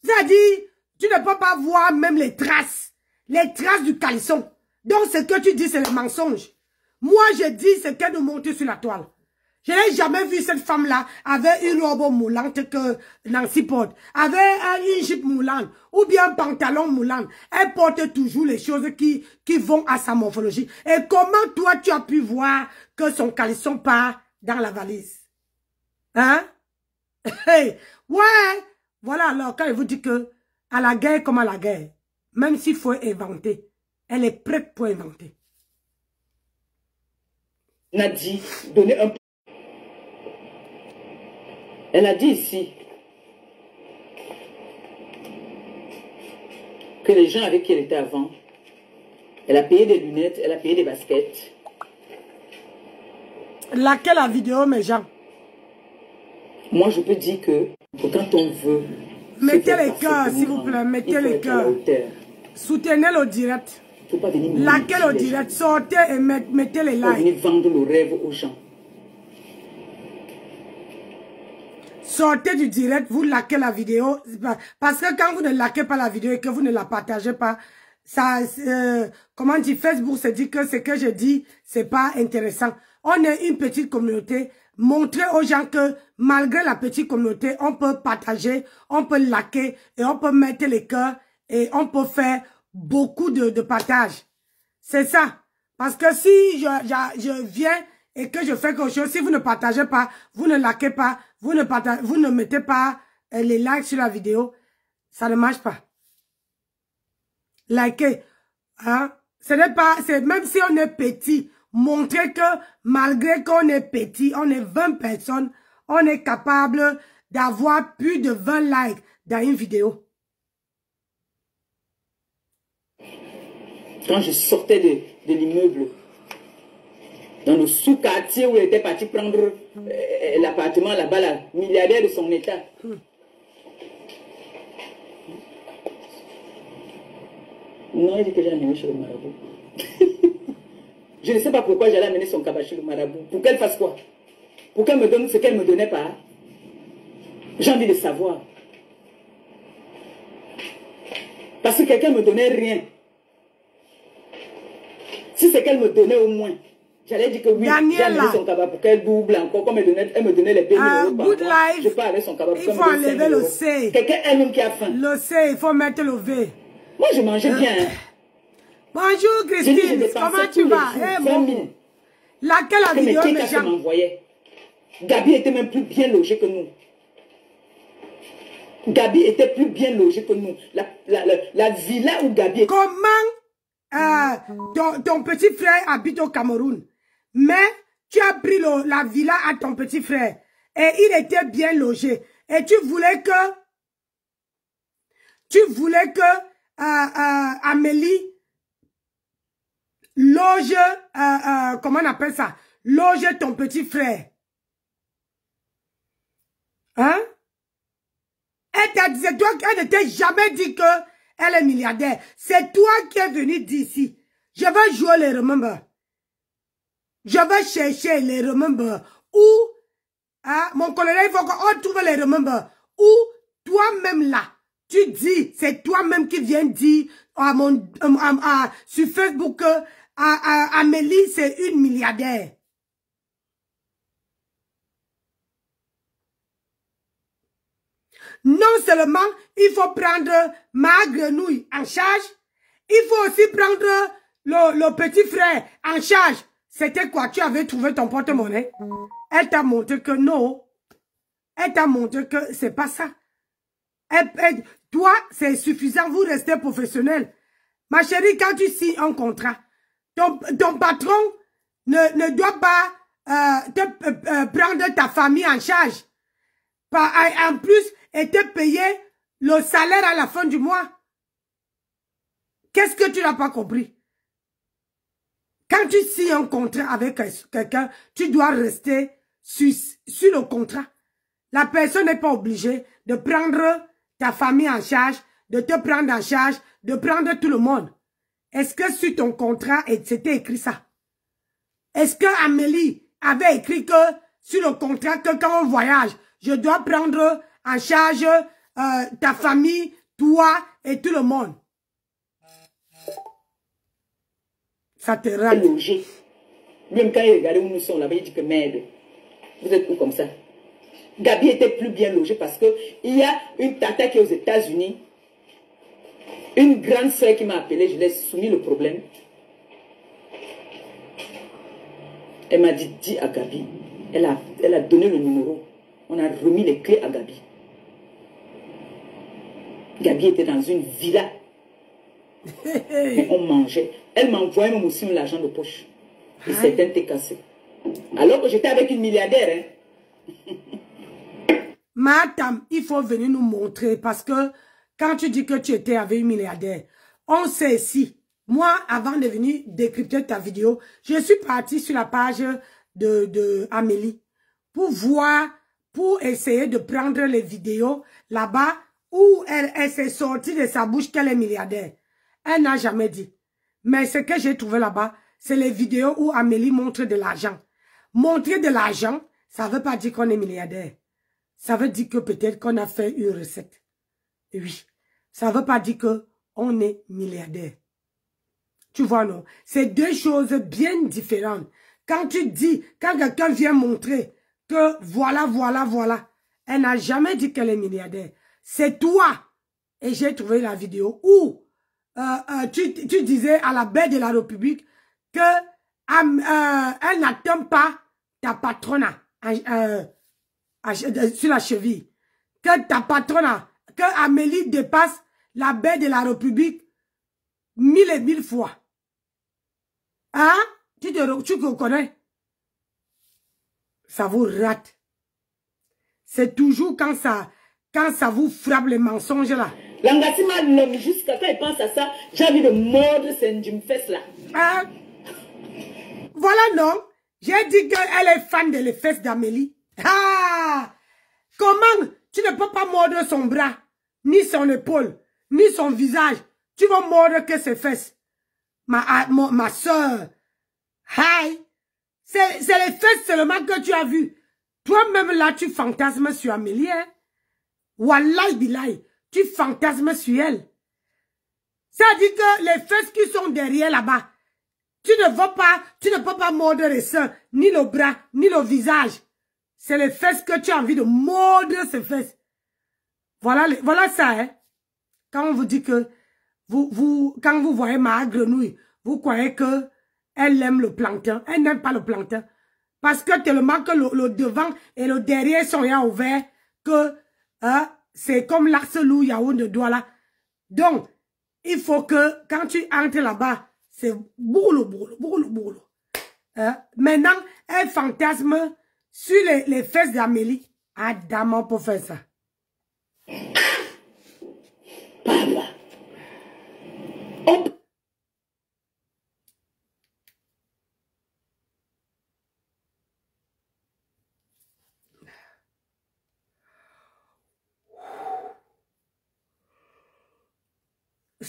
ça dit, tu ne peux pas voir même les traces du caleçon. Donc, ce que tu dis, c'est le mensonge. Moi, je dis ce qu'elle nous montre sur la toile. Je n'ai jamais vu cette femme-là avec une robe moulante que Nancy porte, avec une jupe moulante, ou bien un pantalon moulant. Elle porte toujours les choses qui vont à sa morphologie. Et comment toi, tu as pu voir que son caleçon part dans la valise? Hein? Hey, ouais! Voilà alors, quand il vous dit que à la guerre comme à la guerre, même s'il faut inventer, elle est prête pour inventer. Elle a dit, donner un... Elle a dit ici que les gens avec qui elle était avant, elle a payé des lunettes, elle a payé des baskets. Laquelle la vidéo, mes gens? Moi, je peux dire que quand on veut... Mettez les cœurs, s'il vous plaît, mettez les cœurs. Soutenez le direct. Laquelle au direct? Sortez et mettez les likes. Venez vendre le rêve aux gens. Sortez du direct, vous likez la vidéo. Parce que quand vous ne likez pas la vidéo et que vous ne la partagez pas, ça, comment dire, Facebook se dit que ce que je dis, c'est pas intéressant. On est une petite communauté. Montrez aux gens que malgré la petite communauté, on peut partager, on peut liker et on peut mettre les cœurs et on peut faire beaucoup de partage. C'est ça. Parce que si je viens et que je fais quelque chose, si vous ne partagez pas, vous ne likez pas, vous ne mettez pas les likes sur la vidéo, ça ne marche pas. Likez. Hein? Ce n'est pas, même si on est petit, montrez que malgré qu'on est petit, on est 20 personnes, on est capable d'avoir plus de 20 likes dans une vidéo. Quand je sortais de l'immeuble, dans le sous-quartier où elle était partie prendre l'appartement là-bas, la milliardaire de son état. Non, elle dit que j'ai amené chez le marabout. Je ne sais pas pourquoi j'allais amener son cabas chez le marabout. Pour qu'elle fasse quoi? Pour qu'elle me donne ce qu'elle ne me donnait pas? J'ai envie de savoir. Parce que quelqu'un ne me donnait rien. Si c'est qu'elle me donnait au moins, j'allais dire que oui, j'ai amené son cabas pour qu'elle double encore. Comme elle me donnait les 20 000 euros par mois. Je peux aller son cabas pour qu'elle me donne 5 000 euros. C. Quelqu'un elle-même qui a faim. Le C, il faut mettre le V. Moi, je mangeais bien. Bonjour Christine, comment tu vas? Hey, bon. Laquelle la vidéo mes gens m'envoyait. Gabi était même plus bien logée que nous. Gabi était plus bien logée que nous. La villa où Gabi était... Comment ton petit frère habite au Cameroun, mais tu as pris la villa à ton petit frère et il était bien logé. Et tu voulais que Amélie loge, comment on appelle ça? Loge ton petit frère. Hein? c'est toi qui ne t'a jamais dit que elle est milliardaire. C'est toi qui es venu d'ici. Je vais jouer les remember. Je vais chercher les remember. Ou, mon colonel, il faut qu'on trouve les remember. Ou, toi-même là, tu dis, c'est toi-même qui viens dire sur Facebook que Amélie, c'est une milliardaire. Non seulement il faut prendre ma grenouille en charge, il faut aussi prendre le petit frère en charge. C'était quoi? Tu avais trouvé ton porte-monnaie? Elle t'a montré que non. Elle t'a montré que c'est pas ça. Toi, c'est suffisant, vous restez professionnel. Ma chérie, quand tu signes un contrat, ton patron ne doit pas prendre ta famille en charge. En plus, et te payer le salaire à la fin du mois. Qu'est-ce que tu n'as pas compris? Quand tu signes un contrat avec quelqu'un, tu dois rester sur le contrat. La personne n'est pas obligée de prendre ta famille en charge, de te prendre en charge, de prendre tout le monde. Est-ce que sur ton contrat, c'était écrit ça? Est-ce que Amélie avait écrit que sur le contrat, que quand on voyage, je dois prendre en charge ta famille, toi et tout le monde? Ça te rend logé. Même quand il regardait où nous sommes là-bas, il dit que merde, vous êtes où comme ça? Gabi était plus bien logée parce que il y a une tata qui est aux États-Unis, une grande soeur qui m'a appelé, je lui ai soumis le problème. Elle m'a dit, dis à Gabi. Elle a donné le numéro. On a remis les clés à Gabi. Gabi était dans une villa. Et on mangeait. Elle m'envoyait même aussi l'argent de poche. Et certains étaient cassés. Alors que j'étais avec une milliardaire. Hein. Madame, il faut venir nous montrer parce que quand tu dis que tu étais avec une milliardaire, on sait si. Moi, avant de venir décrypter ta vidéo, je suis partie sur la page de Amélie pour voir, pour essayer de prendre les vidéos là-bas où elle s'est sortie de sa bouche qu'elle est milliardaire. Elle n'a jamais dit. Mais ce que j'ai trouvé là-bas, c'est les vidéos où Amélie montre de l'argent. Montrer de l'argent, ça ne veut pas dire qu'on est milliardaire. Ça veut dire que peut-être qu'on a fait une recette. Oui. Ça ne veut pas dire qu'on est milliardaire. Tu vois, non? C'est deux choses bien différentes. Quand tu dis, quand quelqu'un vient montrer que voilà, voilà, voilà, elle n'a jamais dit qu'elle est milliardaire. C'est toi. Et j'ai trouvé la vidéo où tu disais à la belle de la République que elle n'attend pas ta patronne sur la cheville. Que ta patronne, que Amélie dépasse la belle de la République 1000 et 1000 fois. Hein? Tu connais? Ça vous rate. C'est toujours quand ça vous frappe les mensonges là. L'engagement de l'homme, jusqu'à quand il pense à ça, j'ai envie de mordre ces fesses là. Hein? Voilà, non? J'ai dit qu'elle est fan des fesses d'Amélie. Ah! Comment tu ne peux pas mordre son bras, ni son épaule, ni son visage? Tu vas mordre que ses fesses. Ma soeur. Hi! C'est les fesses seulement que tu as vues. Toi-même là, tu fantasmes sur Amélie. Hein? Wallahi billahi, tu fantasmes sur elle. Ça dit que les fesses qui sont derrière là-bas, tu ne peux pas mordre les seins, ni le bras, ni le visage. C'est les fesses que tu as envie de mordre ces fesses. Voilà ça, hein. Quand on vous dit que, quand vous voyez ma grenouille, vous croyez que elle aime le plancton. Elle n'aime pas le plancton. Parce que tellement que le devant et le derrière sont ouverts que c'est comme l'arcelou Yaound de Douala. Donc, il faut que quand tu entres là-bas, c'est boulot. Maintenant, elle fantasme sur les fesses d'Amélie. Adamant pour faire ça. Parle. Hop.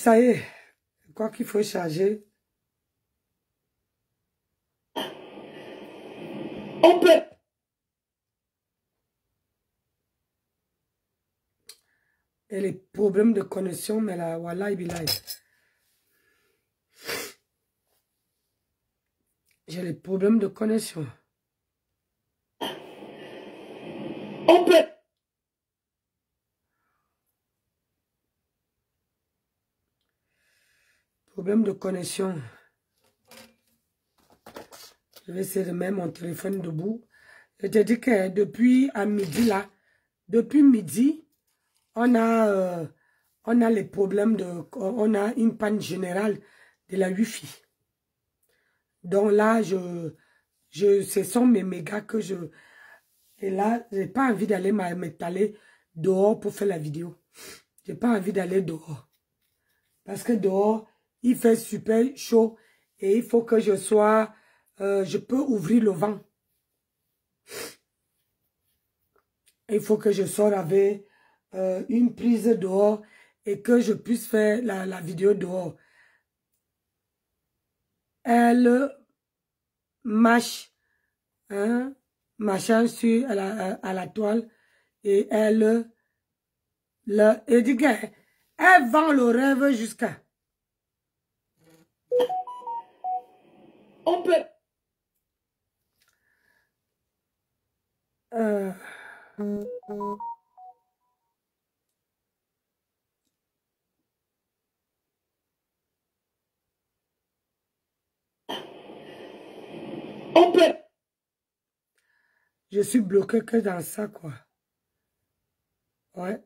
Ça y est. Quoi qu'il faut charger. On peut. Et les problèmes de connexion, mais là, voilà, il est. J'ai les problèmes de connexion. On peut. Problème de connexion. Je vais essayer de mettre mon téléphone debout. Je te dis que depuis à midi là, depuis midi, on a les problèmes de, on a une panne générale de la Wi-Fi. Donc là, ce sont mes mégas que je... Et là, j'ai pas envie d'aller m'étaler dehors pour faire la vidéo. J'ai pas envie d'aller dehors. Parce que dehors, il fait super chaud et il faut que je sois... je peux ouvrir le vent. Il faut que je sorte avec une prise dehors et que je puisse faire la vidéo dehors. Elle marche, hein, machin sur à la toile et elle dit qu'elle vend le rêve jusqu'à... On peut. On peut. Je suis bloqué que dans ça, quoi. Ouais.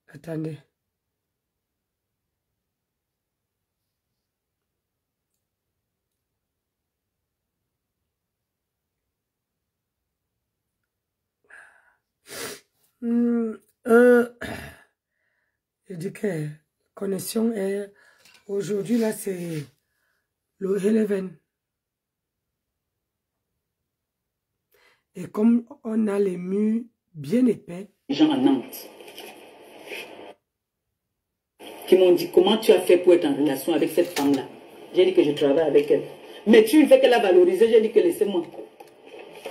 Attendez. Je dis que la connexion est... Aujourd'hui, là, c'est le 11. Et comme on a les murs bien épais... Les gens à Nantes qui m'ont dit comment tu as fait pour être en relation avec cette femme-là. J'ai dit que je travaille avec elle. Mais tu fais qu'elle a valorisé, j'ai dit que laissez-moi.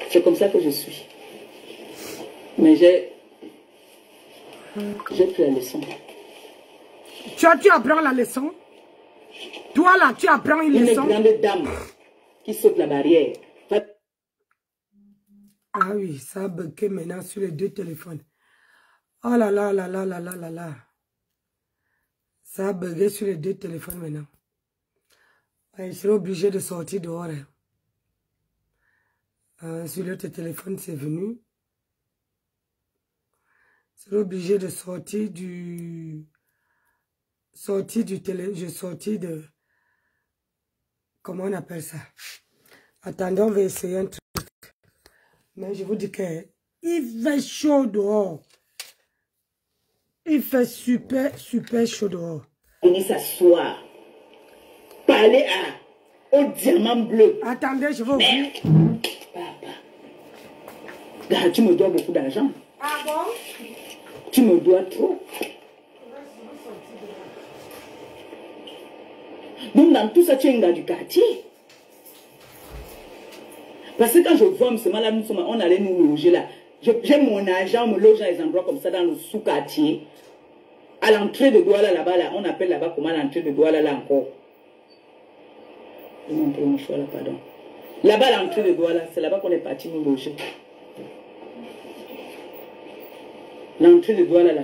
C'est comme ça que je suis. Mais j'ai pris la leçon. Tu apprends la leçon? Toi là, tu apprends une leçon? Une grande dame qui saute la barrière. Ah oui, ça a bugué maintenant sur les deux téléphones. Oh là là là là là là là là. Ça a bugué sur les deux téléphones maintenant. Ouais, je serai obligé de sortir dehors. Sur l'autre téléphone, c'est venu. Je serai obligé de sortir du... Je sortis de... Comment on appelle ça? Attendez, on va essayer un truc. Mais je vous dis que il fait chaud dehors. Il fait super, super chaud dehors. On est s'asseoir. Parler au diamant bleu. Attendez, je vais ouvrir. Papa. Là, tu me dois beaucoup d'argent. Ah bon? Tu me dois trop. Donc dans tout ça, tu es un gars du quartier. Parce que quand je vois ce là, on allait nous loger là. J'ai mon argent, on me loge dans les endroits comme ça, dans le sous-quartier. À l'entrée de Douala là-bas, là, on appelle là-bas comment l'entrée de Douala là encore. Je vais montrer mon choix là, pardon. Là-bas, l'entrée de Douala, c'est là-bas qu'on est parti nous loger. L'entrée de Douala là.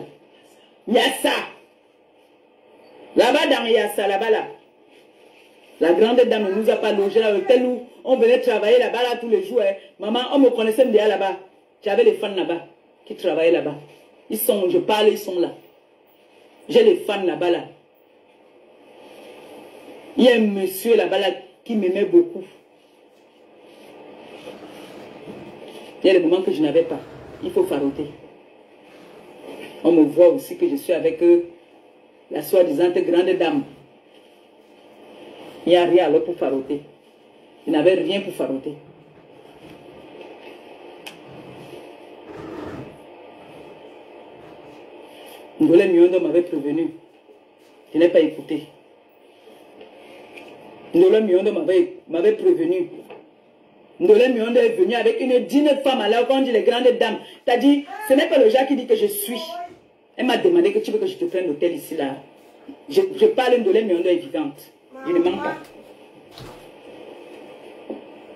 Yassa. Là-bas dans Yassa, là-bas là. La grande dame ne nous a pas logé là, l'hôtel où on venait travailler là-bas là, tous les jours. Hein. Maman, on me connaissait déjà là-bas. J'avais les fans là-bas qui travaillaient là-bas. Ils sont, je parle, ils sont là. J'ai les fans là-bas là. Il y a un monsieur là-bas là qui m'aimait beaucoup. Il y a des moments que je n'avais pas. Il faut faroter. On me voit aussi que je suis avec la soi-disant grande dame. Il n'y a rien alors pour faroter. Il n'avait rien pour faroter. Ngolé Miondo m'avait prévenu Je n'ai pas écouté. Ndolé Miondo m'avait prévenu. Ndolé Miondo est venu avec une digne femme, alors quand on dit les grandes dames. T'as dit, ce n'est pas le genre qui dit que je suis. Elle m'a demandé que tu veux que je te prenne l'hôtel ici, là. Je parle, Ndolé Miondo est vivante. Je ne mens pas.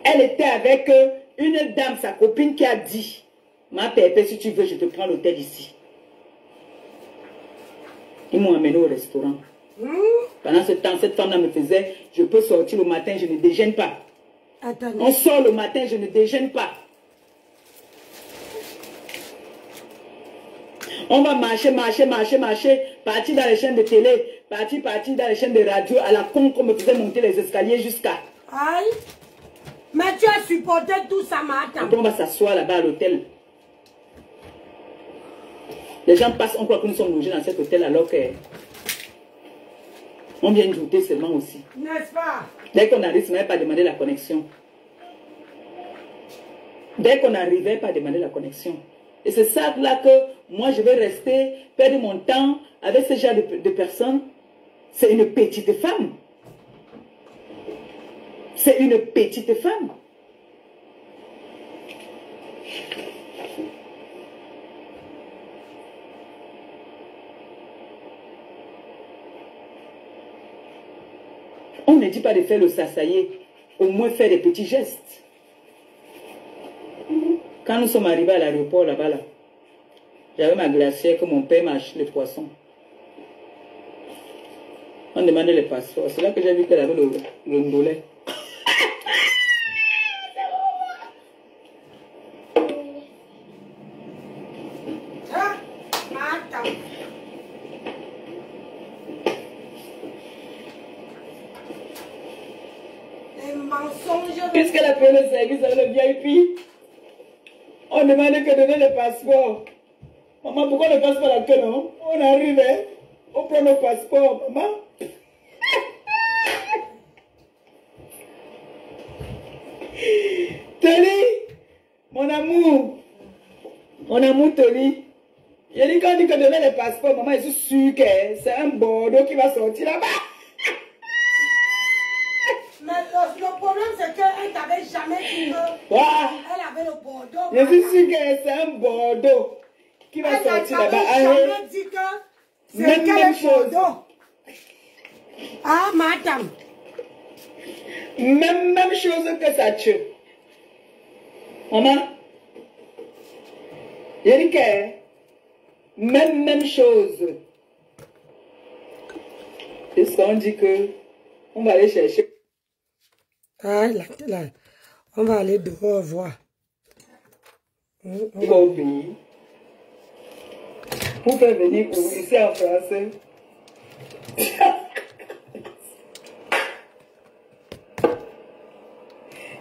Elle était avec une dame, sa copine, qui a dit, ma pépé, si tu veux, je te prends l'hôtel ici. Ils m'ont amené au restaurant. Pendant ce temps, cette femme-là me faisait, je peux sortir le matin, je ne déjeune pas. Attendez. On sort le matin, je ne déjeune pas. On va marcher, partir dans les chaînes de télé, partir dans les chaînes de radio, à la con qu'on me faisait monter les escaliers jusqu'à. Aïe. Mais tu as supporté tout ça, Matam. On va s'asseoir là-bas à l'hôtel. Les gens passent, on croit que nous sommes logés dans cet hôtel alors que on vient de douter seulement aussi. N'est-ce pas? Dès qu'on arrive, on n'avait pas demandé la connexion. Dès qu'on arrivait, pas demander la connexion. Et c'est ça là que moi je vais rester, perdre mon temps avec ce genre de personnes. C'est une petite femme. C'est une petite femme. On ne dit pas de faire le sassaillé, au moins faire des petits gestes. Quand nous sommes arrivés à l'aéroport là-bas, là, j'avais ma glacière que mon père m'a acheté les poissons. On demandait les passeports. C'est là que j'ai vu qu'elle avait le ndolé. Puisqu'elle a fait le service avec le VIP, on demandait que donner le passeport. Maman, pourquoi le passeport là que non? On arrive, on prend le passeport, maman. Tony, mon amour Tony. J'ai dit quand on dit que donner le passeport, maman, je suis sûre que c'est un Bordeaux qui va sortir là-bas. Mais le problème, c'est qu'elle t'avait jamais dit que elle avait le Bordeaux. Je suis sûre que c'est un Bordeaux qui va sortir là-bas. Elle t'avait jamais dit que c'est quel Bordeaux. Ah, madame. Même chose que ça tue. Maman, j'ai dit que même chose. Est-ce qu'on dit que on va aller chercher? Ah, là, on va aller dehors voir. Au pays. Vous pouvez venir ici en français.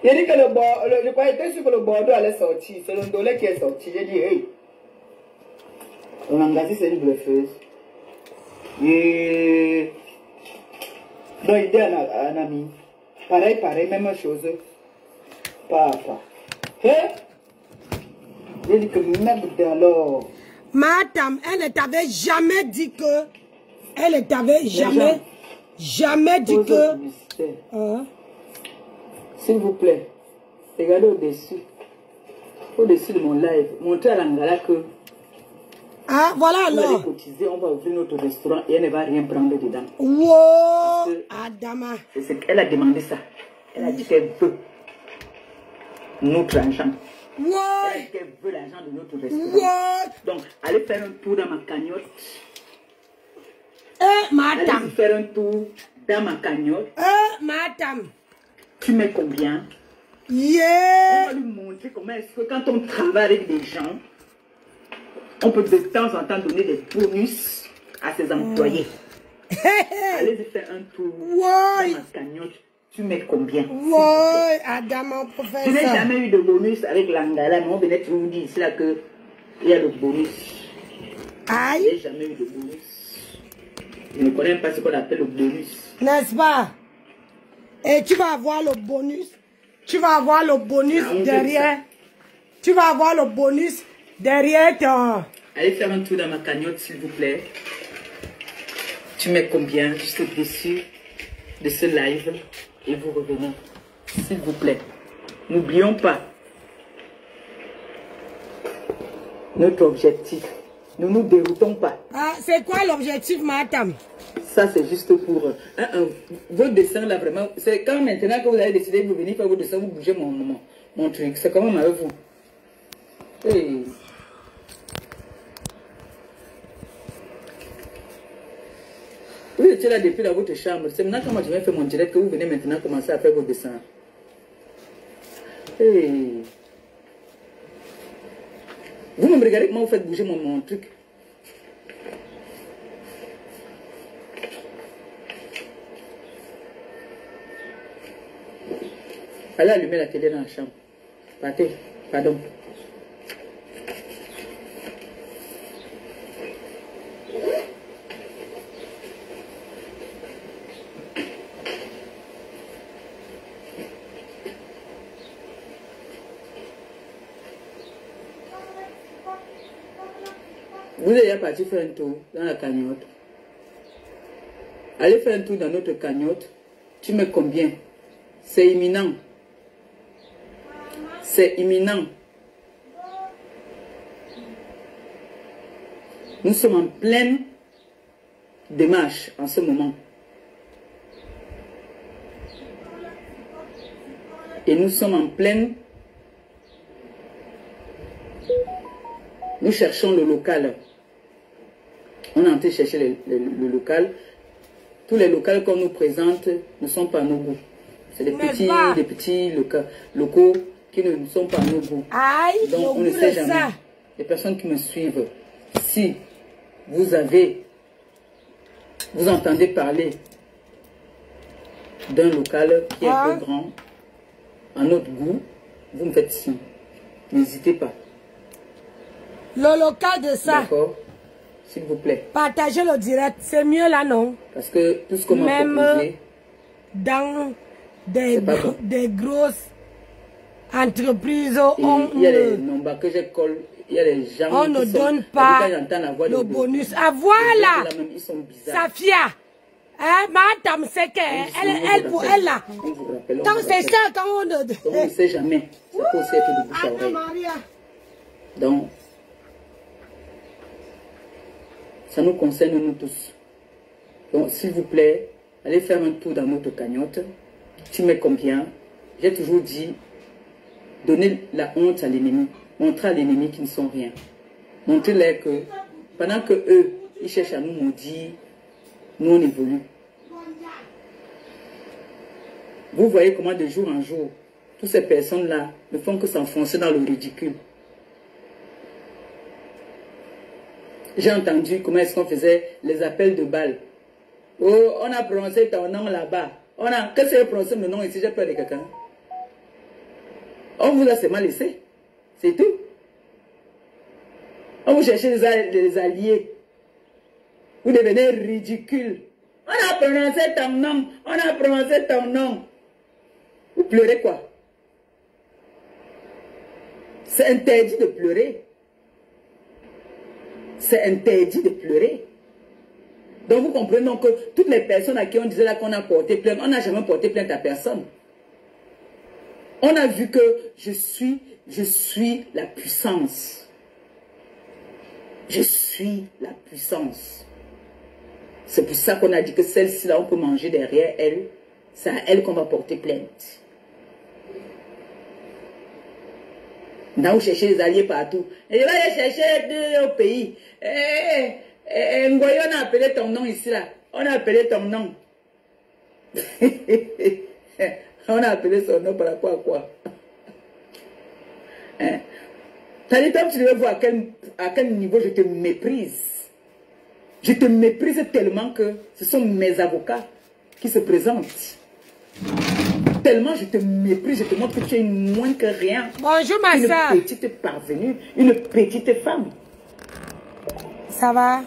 Il a dit que je croyais sûr que le Bordeaux allait sortir. C'est le ndolé qui est sorti. J'ai dit, hey. On a engagé, c'est une bluffeuse. Et donc, il dit à un ami. Pareil, même chose. Papa. Hein? J'ai dit que même alors. Madame, elle ne t'avait jamais dit que. Elle ne t'avait jamais dit que. S'il vous plaît, regardez au-dessus de mon live, montrez à l'Angala que. Ah, voilà alors. On va cotiser, on va ouvrir notre restaurant et elle ne va rien prendre dedans. Wow, Adama. Elle a demandé ça. Elle a dit qu'elle veut notre argent. Wow. Elle a dit qu'elle veut l'argent de notre restaurant. Wow. Donc, allez faire un tour dans ma cagnotte. Madame. Allez faire un tour dans ma cagnotte. Madame. Tu mets combien? Yeah. On va lui montrer comment est-ce que quand on travaille avec des gens, on peut de temps en temps donner des bonus à ses employés. Allez-y faire un tour dans ma cagnotte. Tu mets combien? Oui, Adam, professeur. Je n'ai jamais eu de bonus avec l'Angala, mais on venait toujours nous dire ici là qu'il y a le bonus. Aïe. Je n'ai jamais eu de bonus. Je ne connais pas ce qu'on appelle le bonus. N'est-ce pas? Et tu vas avoir le bonus. Tu vas avoir le bonus derrière. Tu vas avoir le bonus derrière ton... Allez faire un tour dans ma cagnotte, s'il vous plaît. Tu mets combien juste au-dessus de ce live et vous revenez. S'il vous plaît. N'oublions pas notre objectif. Ne nous déroutons pas. Ah, c'est quoi l'objectif, madame? Ça, c'est juste pour... votre dessin, là, vraiment... C'est quand maintenant que vous avez décidé de vous venir faire vos dessins, vous bougez mon truc. C'est comment avec vous? Hey. Vous étiez là depuis dans votre chambre. C'est maintenant quand moi je viens faire mon direct que vous venez maintenant commencer à faire vos dessins. Hey. Vous me regardez comment vous faites bouger mon truc. Allez allumer la télé dans la chambre. Partez. Pardon. Vous êtes déjà parti faire un tour dans la cagnotte. Allez faire un tour dans notre cagnotte. Tu mets combien? C'est imminent. C'est imminent. Nous sommes en pleine démarche en ce moment. Et nous sommes en pleine... Nous cherchons le local. On est en train de chercher le local. Tous les locaux qu'on nous présente ne sont pas à nos goûts. C'est des petits locaux qui ne sont pas à nos goûts. Aïe, donc on ne sait jamais. Les personnes qui me suivent, si vous entendez parler d'un local qui est un peu grand, à notre goût, vous me faites signe. N'hésitez pas. Le local de ça. D'accord. S'il vous plaît. Partagez le direct. C'est mieux là, non? Parce que tout ce qu'on m'a proposé... dans des grosses entreprises, il y a les nombres que je colle. Il y a les gens on ne donne pas le bonus. Ah voilà! Ils sont bizarres. Safia! Hein, madame, c'est qu'elle là. Donc c'est ça quand on ne... Donc on ne sait jamais. Ça peut aussi être de bouche à oreille. Donc, ça nous concerne nous tous. Donc, s'il vous plaît, allez faire un tour dans notre cagnotte. Tu mets combien? J'ai toujours dit, donnez la honte à l'ennemi. Montrez à l'ennemi qu'ils ne sont rien. Montrez-leur que, pendant que eux, ils cherchent à nous maudire, nous on évolue. Vous voyez comment de jour en jour, toutes ces personnes-là ne font que s'enfoncer dans le ridicule. J'ai entendu comment est-ce qu'on faisait les appels de balles. Oh, on a prononcé ton nom là-bas. Qu'est-ce que c'est prononcé mon nom ici? J'ai peur de quelqu'un. On vous a seulement laissé. C'est tout. On vous cherchez des alliés. Vous devenez ridicule. On a prononcé ton nom. On a prononcé ton nom. Vous pleurez quoi? C'est interdit de pleurer. C'est interdit de pleurer. Donc vous comprenez donc que toutes les personnes à qui on disait là qu'on a porté plainte, on n'a jamais porté plainte à personne. On a vu que je suis la puissance. Je suis la puissance. C'est pour ça qu'on a dit que celle-ci là on peut manger derrière elle. C'est à elle qu'on va porter plainte. Là, vous cherchez les alliés partout. Et je vais aller chercher au pays. Ngoyo, on a appelé ton nom ici, là. On a appelé ton nom. On a appelé son nom par rapport à quoi? Hein? Tu devais voir à quel niveau je te méprise. Je te méprise tellement que ce sont mes avocats qui se présentent. Tellement je te méprise, je te montre que tu es moins que rien. Bonjour ma soeur. Une petite parvenue, une petite femme. Ça va?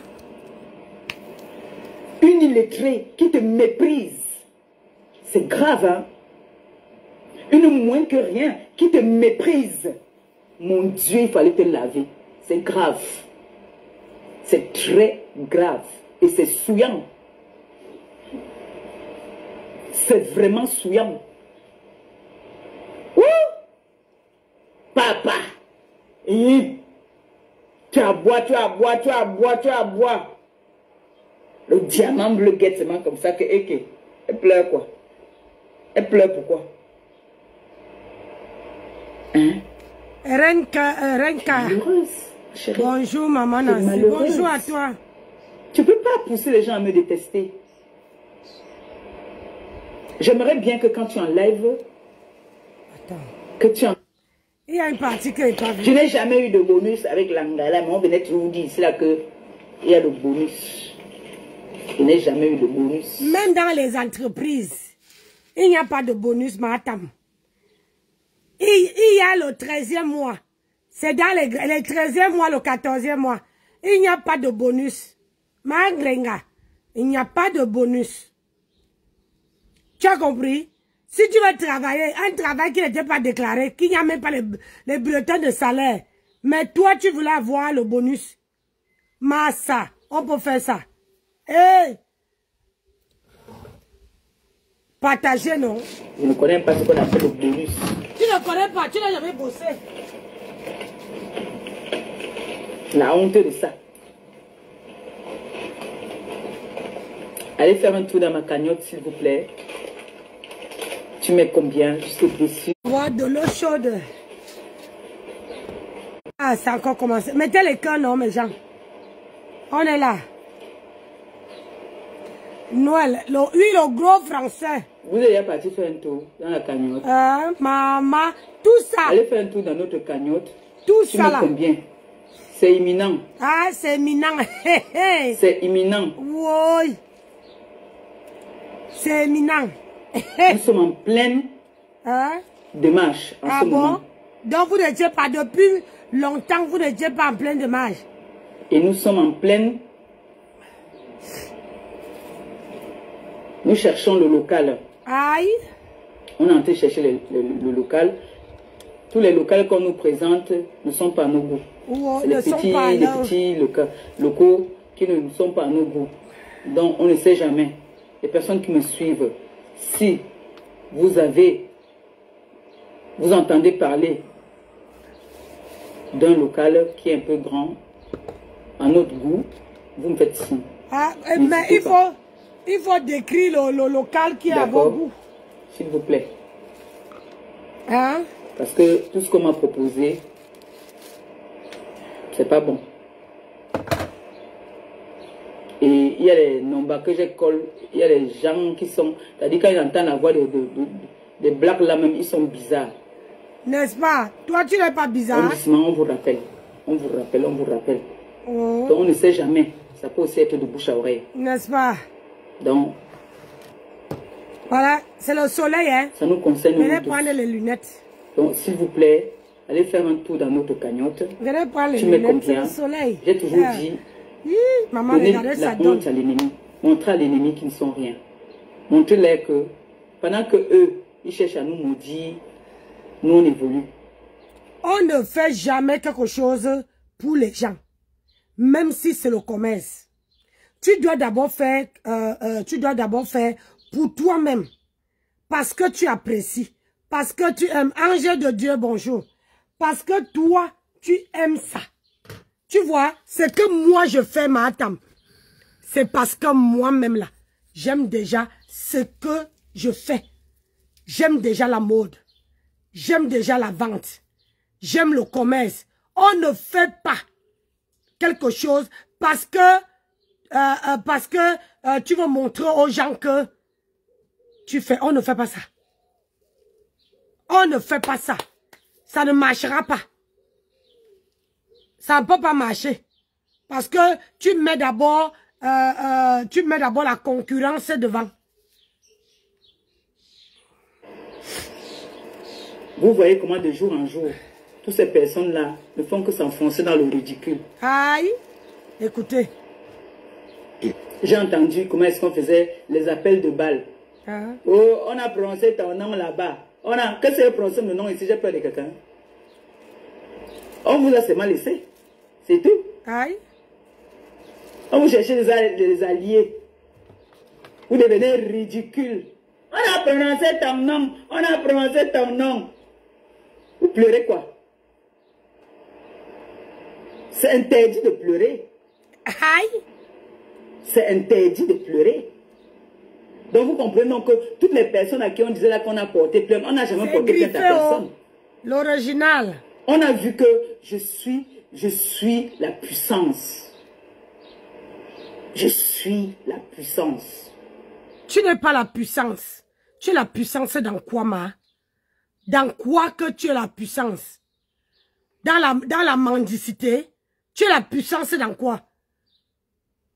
Une illettrée qui te méprise. C'est grave, hein? Une moins que rien qui te méprise. Mon Dieu, il fallait te laver. C'est grave. C'est très grave. Et c'est souillant. C'est vraiment souillant. Papa. Et tu as bois, tu as bois, tu as bois, tu as bois. Le diamant bleu guette seulement comme ça que elle pleure quoi? Elle pleure pourquoi? Hein? Renka. Bonjour maman Nancy. Bonjour à toi. Tu ne peux pas pousser les gens à me détester. J'aimerais bien que quand tu en live, que tu en... Il y a une partie que tu as vu. Je n'ai jamais eu de bonus avec l'Angala, mais on venait toujours vous dire ici là que il y a le bonus. Je n'ai jamais eu de bonus. Même dans les entreprises, il n'y a pas de bonus, madame. Il y a le 13e mois. C'est dans les 13e mois, le 14e mois. Il n'y a pas de bonus. Magrenga, il n'y a pas de bonus. Tu as compris? Si tu veux travailler, un travail qui n'était pas déclaré, qui n'y a même pas les bulletins de salaire, mais toi, tu voulais avoir le bonus. Massa, on peut faire ça. Hey! Partager, non? Je ne connais pas ce qu'on appelle le bonus. Tu ne connais pas, tu n'as jamais bossé. La honte de ça. Allez faire un tour dans ma cagnotte, s'il vous plaît. Tu mets combien? Juste au-dessus. Boire de l'eau chaude. Ah, ça a encore commencé. Mettez les cœurs, non, mes gens. On est là. Noël, oui, le gros français. Vous êtes déjà parti faire un tour dans la cagnotte. Maman, tout ça. Allez faire un tour dans notre cagnotte. Tout tu ça mets là. Combien? C'est imminent. Ah, c'est imminent. C'est imminent. Oui. C'est imminent. Nous sommes en pleine démarche. En ce moment. Donc vous n'étiez pas, depuis longtemps, vous n'étiez pas en pleine démarche. Et nous sommes en pleine... Nous cherchons le local. Aïe. On est en train de chercher le local. Tous les locaux qu'on nous présente ne sont pas à nos goûts. C'est les petits locaux qui ne sont pas à nos goûts. Donc on ne sait jamais. Les personnes qui me suivent, si vous entendez parler d'un local qui est un peu grand, à notre goût, vous me faites signe. Ah, mais il faut décrire le local qui est à vos goûts. S'il vous plaît. Hein? Parce que tout ce qu'on m'a proposé, c'est pas bon. Et il y a les nombres que j'école, il y a les gens qui sont... C'est-à-dire quand ils entendent la voix des blacks là même, ils sont bizarres. N'est-ce pas? Toi, tu n'es pas bizarre. On vous rappelle. On vous rappelle, on vous rappelle. Oh. Donc on ne sait jamais. Ça peut aussi être de bouche à oreille. N'est-ce pas? Donc... Voilà, c'est le soleil, hein? Ça nous concerne. Venez prendre les lunettes. Donc, s'il vous plaît, allez faire un tour dans notre cagnotte. Venez prendre les lunettes, c'est le soleil. J'ai toujours dit... Maman, regardez ça donne. Honte à l'ennemi. Montrez à l'ennemi qu'ils ne sont rien. Montrez-leur que pendant que eux, ils cherchent à nous maudire, nous on évolue. On ne fait jamais quelque chose pour les gens, même si c'est le commerce. Tu dois d'abord faire, pour toi-même, parce que tu apprécies, parce que tu aimes. Ange de Dieu, bonjour. Parce que toi, tu aimes ça. Tu vois, ce que moi je fais, madame, c'est parce que moi-même là, j'aime déjà ce que je fais. J'aime déjà la mode. J'aime déjà la vente. J'aime le commerce. On ne fait pas quelque chose parce que tu veux montrer aux gens que tu fais. On ne fait pas ça. On ne fait pas ça. Ça ne marchera pas. Ça ne peut pas marcher. Parce que tu mets d'abord la concurrence devant. Vous voyez comment de jour en jour, toutes ces personnes-là ne font que s'enfoncer dans le ridicule. Aïe, écoutez. J'ai entendu comment est-ce qu'on faisait les appels de balles. Hein? Oh, on a prononcé ton nom là-bas. Qu'est-ce que c'est prononcé mon nom ici? J'ai peur de quelqu'un. On vous a seulement laissé. C'est tout. Aïe. On vous cherchez des alliés. Vous devenez ridicule. On a prononcé ton nom. On a prononcé ton nom. Vous pleurez quoi? C'est interdit de pleurer. Aïe. C'est interdit de pleurer. Donc vous comprenez donc que toutes les personnes à qui on disait là qu'on a porté plainte, on n'a jamais porté plainte à personne. L'original. On a vu que je suis la puissance. Je suis la puissance. Tu n'es pas la puissance. Tu es la puissance dans quoi, ma? Dans quoi que tu es la puissance? Dans la mendicité? Tu es la puissance dans quoi?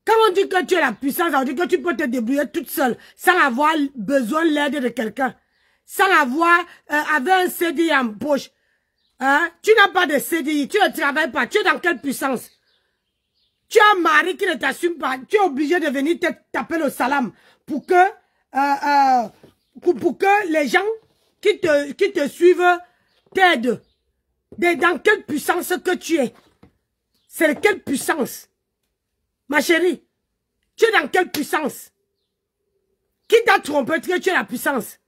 Quand on dit que tu es la puissance, on dit que tu peux te débrouiller toute seule, sans avoir besoin de l'aide de quelqu'un. Sans avoir, avec un CDI en poche. Hein? Tu n'as pas de CDI, tu ne travailles pas, tu es dans quelle puissance? Tu as un mari qui ne t'assume pas, tu es obligé de venir te taper le salam pour que les gens qui te suivent t'aident. Dans quelle puissance que tu es? C'est quelle puissance? Ma chérie, tu es dans quelle puissance? Qui t'a trompé que tu es la puissance?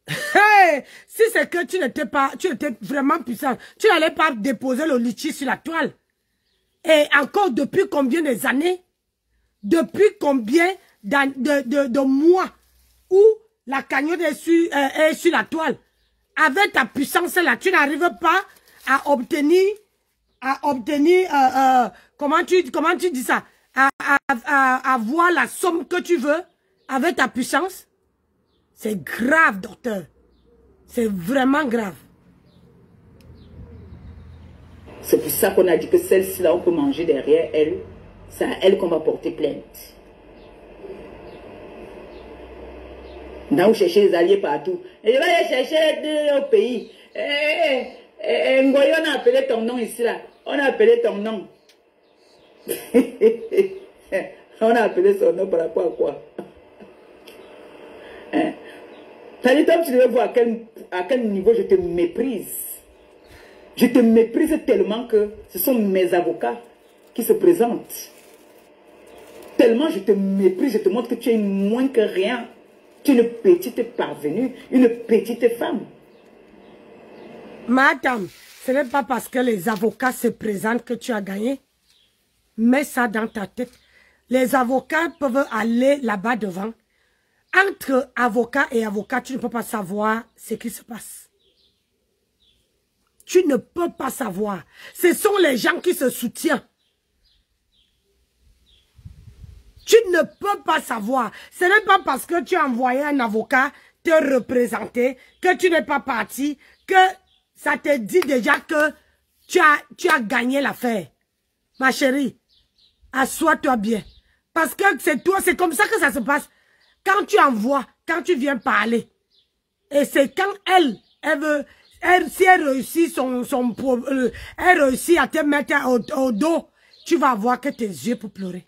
Hey, si c'est que tu n'étais vraiment puissant, tu n'allais pas déposer le litchi sur la toile. Et encore depuis combien des années? Depuis combien de mois où la cagnotte est sur la toile? Avec ta puissance là, tu n'arrives pas à obtenir comment tu dis ça? À avoir la somme que tu veux avec ta puissance? C'est grave, docteur. C'est vraiment grave. C'est pour ça qu'on a dit que celle-ci là, on peut manger derrière elle. C'est à elle qu'on va porter plainte. Là, on cherche les alliés partout. Et je vais les chercher au pays. Ngoyo, on a appelé ton nom ici là. On a appelé ton nom. On a appelé son nom par rapport à quoi? Hein? Toi, tu devais voir à quel niveau je te méprise. Je te méprise tellement que ce sont mes avocats qui se présentent. Tellement je te méprise, je te montre que tu es moins que rien. Tu es une petite parvenue, une petite femme. Madame, ce n'est pas parce que les avocats se présentent que tu as gagné. Mets ça dans ta tête. Les avocats peuvent aller là-bas devant. Entre avocat et avocat, tu ne peux pas savoir ce qui se passe. Tu ne peux pas savoir. Ce sont les gens qui se soutiennent. Tu ne peux pas savoir. Ce n'est pas parce que tu as envoyé un avocat te représenter que tu n'es pas parti, que ça te dit déjà que tu as gagné l'affaire. Ma chérie, assois-toi bien. Parce que c'est toi, c'est comme ça que ça se passe. Quand tu envoies, quand tu viens parler, et c'est quand si elle réussit elle réussit à te mettre au dos, tu vas voir que tes yeux pour pleurer.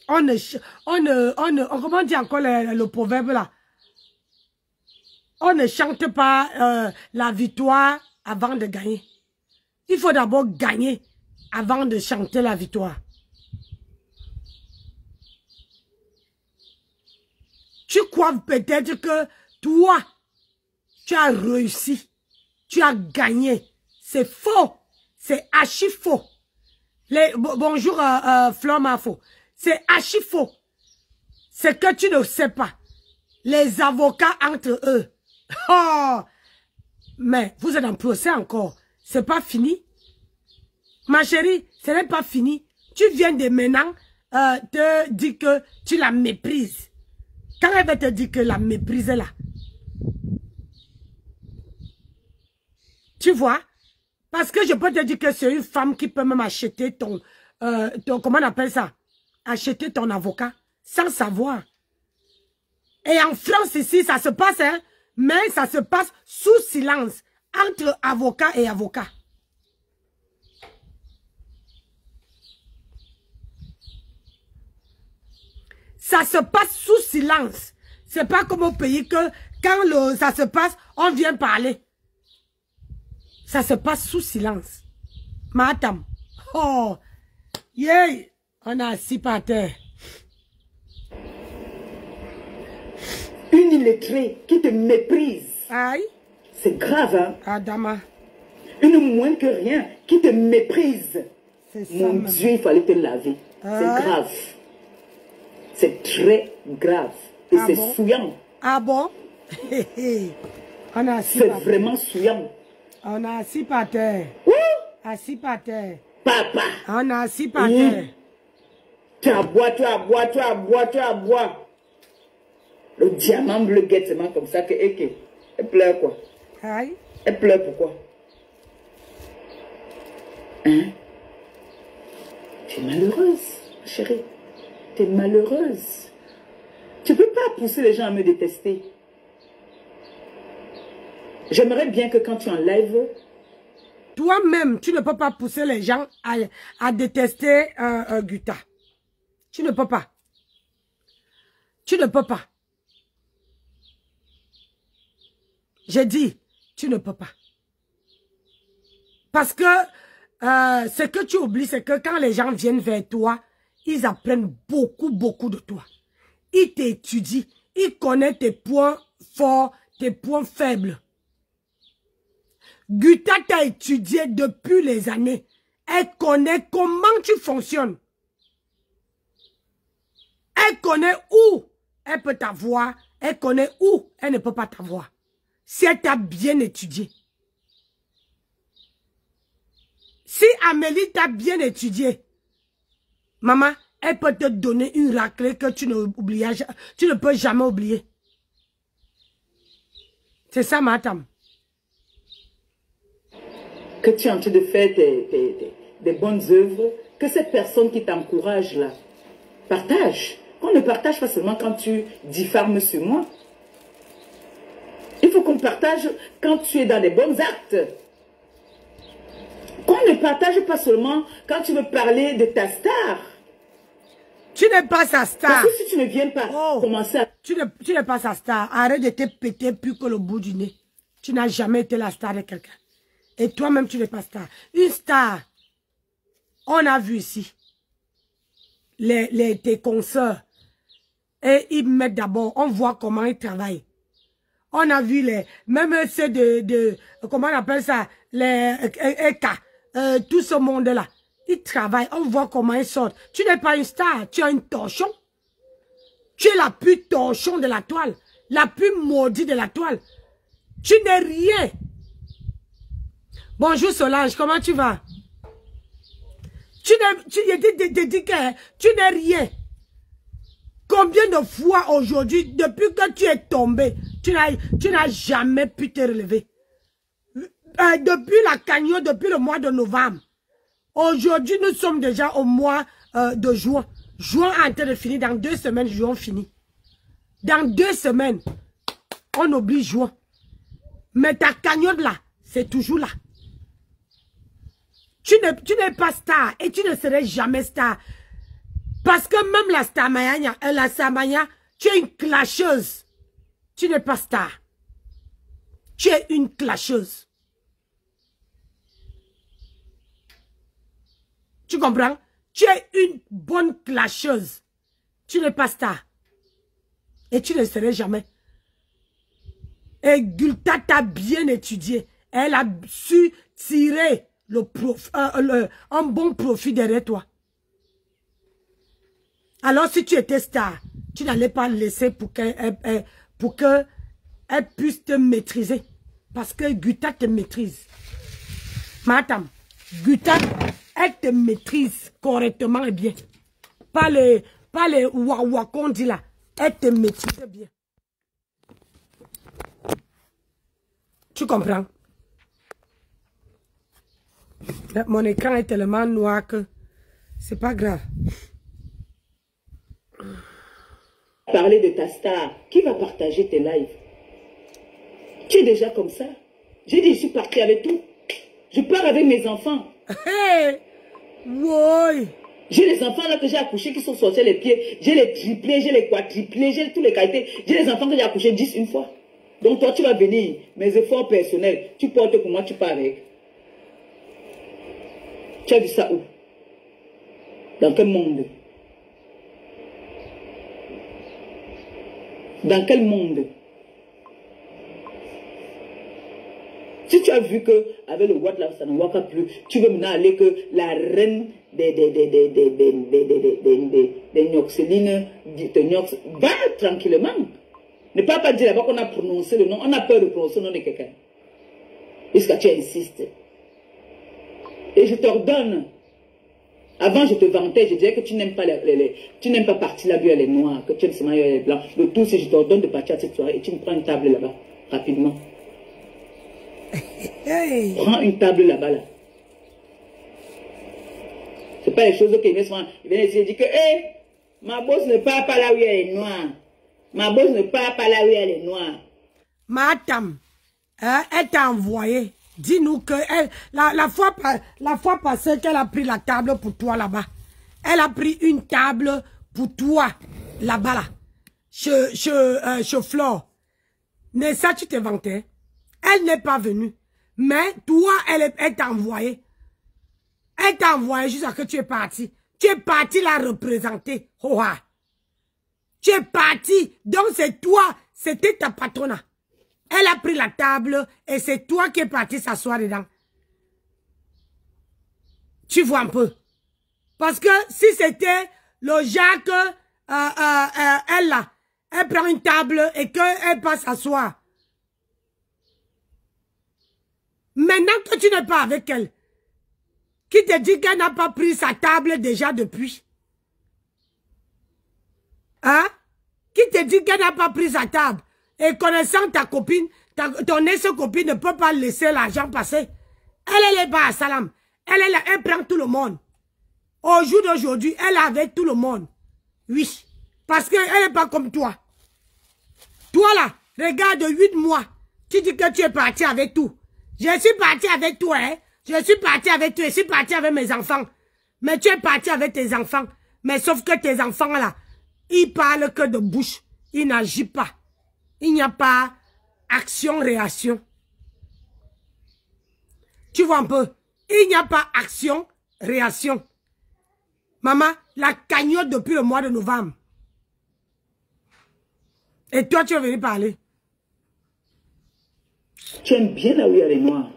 Comment dit encore le proverbe là? On ne chante pas la victoire avant de gagner. Il faut d'abord gagner avant de chanter la victoire. Tu crois peut-être que toi, tu as réussi, tu as gagné. C'est faux, c'est archi faux. Bonjour Fleur Mafo, c'est archi faux. C'est que tu ne sais pas. Les avocats entre eux. Oh, mais vous êtes en procès encore. C'est pas fini. Ma chérie, ce n'est pas fini. Tu viens de maintenant te dire que tu la méprises. Quand elle va te dire que la méprise est là. Tu vois? Parce que je peux te dire que c'est une femme qui peut même acheter ton comment on appelle ça? Acheter ton avocat sans savoir. Et en France ici, ça se passe, hein? Mais ça se passe sous silence entre avocat et avocat. Ça se passe sous silence. C'est pas comme au pays que quand ça se passe, on vient parler. Ça se passe sous silence. Madame. Oh. Yeah. On a assis par terre. Une illettrée qui te méprise. Aïe. C'est grave, hein? Adama. Une moins que rien qui te méprise. Mon même. Dieu, il fallait te laver. C'est grave. C'est très grave. Et c'est souillant. Ah bon? On a assis C'est par terre. vraiment souillant. On a assis par terre. Assis par terre. Papa. On a assis par terre. Tu aboies, tu aboies, tu aboies, tu aboies. Le diamant bleu guette seulement comme ça que elle pleure quoi? Aïe. Elle pleure pourquoi? Hein? Tu es malheureuse, ma chérie. Tu es malheureuse. Tu ne peux pas pousser les gens à me détester. J'aimerais bien que quand tu enlèves... Toi-même, tu ne peux pas pousser les gens à détester Guta. Tu ne peux pas. Tu ne peux pas. J'ai dit, tu ne peux pas. Parce que ce que tu oublies, c'est que quand les gens viennent vers toi, ils apprennent beaucoup, beaucoup de toi. Ils t'étudient. Ils connaissent tes points forts, tes points faibles. Guta t'a étudié depuis les années. Elle connaît comment tu fonctionnes. Elle connaît où elle peut t'avoir. Elle connaît où elle ne peut pas t'avoir. Si elle t'a bien étudié. Si Amélie t'a bien étudié, maman, elle peut te donner une raclée que tu ne peux jamais oublier. C'est ça, madame. Que tu es en train de faire des bonnes œuvres, que cette personne qui t'encourage là, partage. Qu'on ne partage pas seulement quand tu diffames sur moi. Il faut qu'on partage quand tu es dans les bons actes. Qu'on ne partage pas seulement quand tu veux parler de ta star. Tu n'es pas sa star. Parce que si tu ne viens pas commencer à... Tu n'es pas sa star. Arrête de te péter plus que le bout du nez. Tu n'as jamais été la star de quelqu'un. Et toi-même, tu n'es pas star. Une star, on a vu ici, tes consoeurs. Et ils mettent d'abord, on voit comment ils travaillent. On a vu même ceux comment on appelle ça, les EK, tout ce monde-là. Ils travaillent, on voit comment ils sortent. Tu n'es pas une star, tu es un torchon. Tu es la plus torchon de la toile, la plus maudite de la toile. Tu n'es rien. Bonjour Solange, comment tu vas? Tu n'es rien. Combien de fois aujourd'hui, depuis que tu es tombé, tu n'as jamais pu te relever? Depuis la cagnotte, depuis le mois de novembre. Aujourd'hui, nous sommes déjà au mois de juin. Juin est en train de finir. Dans 2 semaines, juin finit. Dans 2 semaines, on oublie juin. Mais ta cagnotte là, c'est toujours là. Tu n'es pas star et tu ne serais jamais star. Parce que même la star Maya, tu es une clasheuse. Tu n'es pas star. Tu es une clasheuse. Tu comprends? Tu es une bonne clasheuse. Tu n'es pas star. Et tu ne serais jamais. Et Gulta t'a bien étudié. Elle a su tirer un bon profit derrière toi. Alors si tu étais star, tu n'allais pas laisser pour qu'elle puisse te maîtriser. Parce que Guta te maîtrise. Madame, Guta, elle te maîtrise correctement et bien. Pas les wawa qu'on dit là. Elle te maîtrise bien. Tu comprends? Mon écran est tellement noir que c'est pas grave. Parler de ta star, qui va partager tes lives? Tu es déjà comme ça. J'ai dit, je suis partie avec tout. Je pars avec mes enfants. Hey! Oui! J'ai les enfants là que j'ai accouchés qui sont sortis les pieds. J'ai les triplés, j'ai les quadruplés, j'ai tous les qualités. J'ai les enfants que j'ai accouchés 10 une fois. Donc toi, tu vas venir. Mes efforts personnels, tu portes pour moi, tu pars avec. Tu as vu ça où? Dans quel monde? Dans quel monde? Si tu as vu que avec le What là, ça ne waka plus, tu veux maintenant aller que la reine des Nyoxélines, va tranquillement. Ne pas dire là-bas qu'on a prononcé le nom, on a peur de prononcer le nom de quelqu'un. Puisque tu insistes. Et je t'ordonne. Avant, je te vantais, je disais que tu n'aimes pas tu n'aimes pas partir là-bas, les noirs, que tu aimes seulement les blancs. Le tout, c'est je t'ordonne de partir à cette soirée et tu me prends une table là-bas, rapidement. Hey. Prends une table là-bas, là. C'est pas les choses qu'ils viennent essayer de dire que, hé, ma bosse ne part pas là où il y a les noirs. Ma bosse ne part pas là où il y a les noirs. Madame, elle t'a envoyé. Dis-nous que la fois passée qu'elle a pris la table pour toi là-bas. Elle a pris une table pour toi là-bas là. Chez Flore. Mais ça, tu t'es vanté. Elle n'est pas venue. Mais toi, elle t'a envoyé. Elle t'a envoyé jusqu'à ce que tu es parti. Tu es parti la représenter. Hoa. Tu es parti. Donc c'est toi, c'était ta patronne. Elle a pris la table et c'est toi qui es parti s'asseoir dedans. Tu vois un peu. Parce que si c'était le Jacques, elle prend une table et qu'elle passe s'asseoir. Maintenant que tu n'es pas avec elle, qui te dit qu'elle n'a pas pris sa table déjà depuis? Hein? Qui te dit qu'elle n'a pas pris sa table? Et connaissant ta copine, ton ex-copine ne peut pas laisser l'argent passer. Elle est pas à Salam. Elle prend tout le monde. Au jour d'aujourd'hui, elle est avec tout le monde. Oui. Parce qu'elle n'est pas comme toi. Toi là, regarde 8 mois. Tu dis que tu es parti avec tout. Je suis parti avec toi, hein. Je suis parti avec toi. Je suis parti avec mes enfants. Mais tu es parti avec tes enfants. Mais sauf que tes enfants là, ils parlent que de bouche. Ils n'agissent pas. Il n'y a pas action-réaction. Tu vois un peu? Il n'y a pas action-réaction. Maman, la cagnotte depuis le mois de novembre. Et toi, tu es venu parler. Tu aimes bien là où il y a les noirs.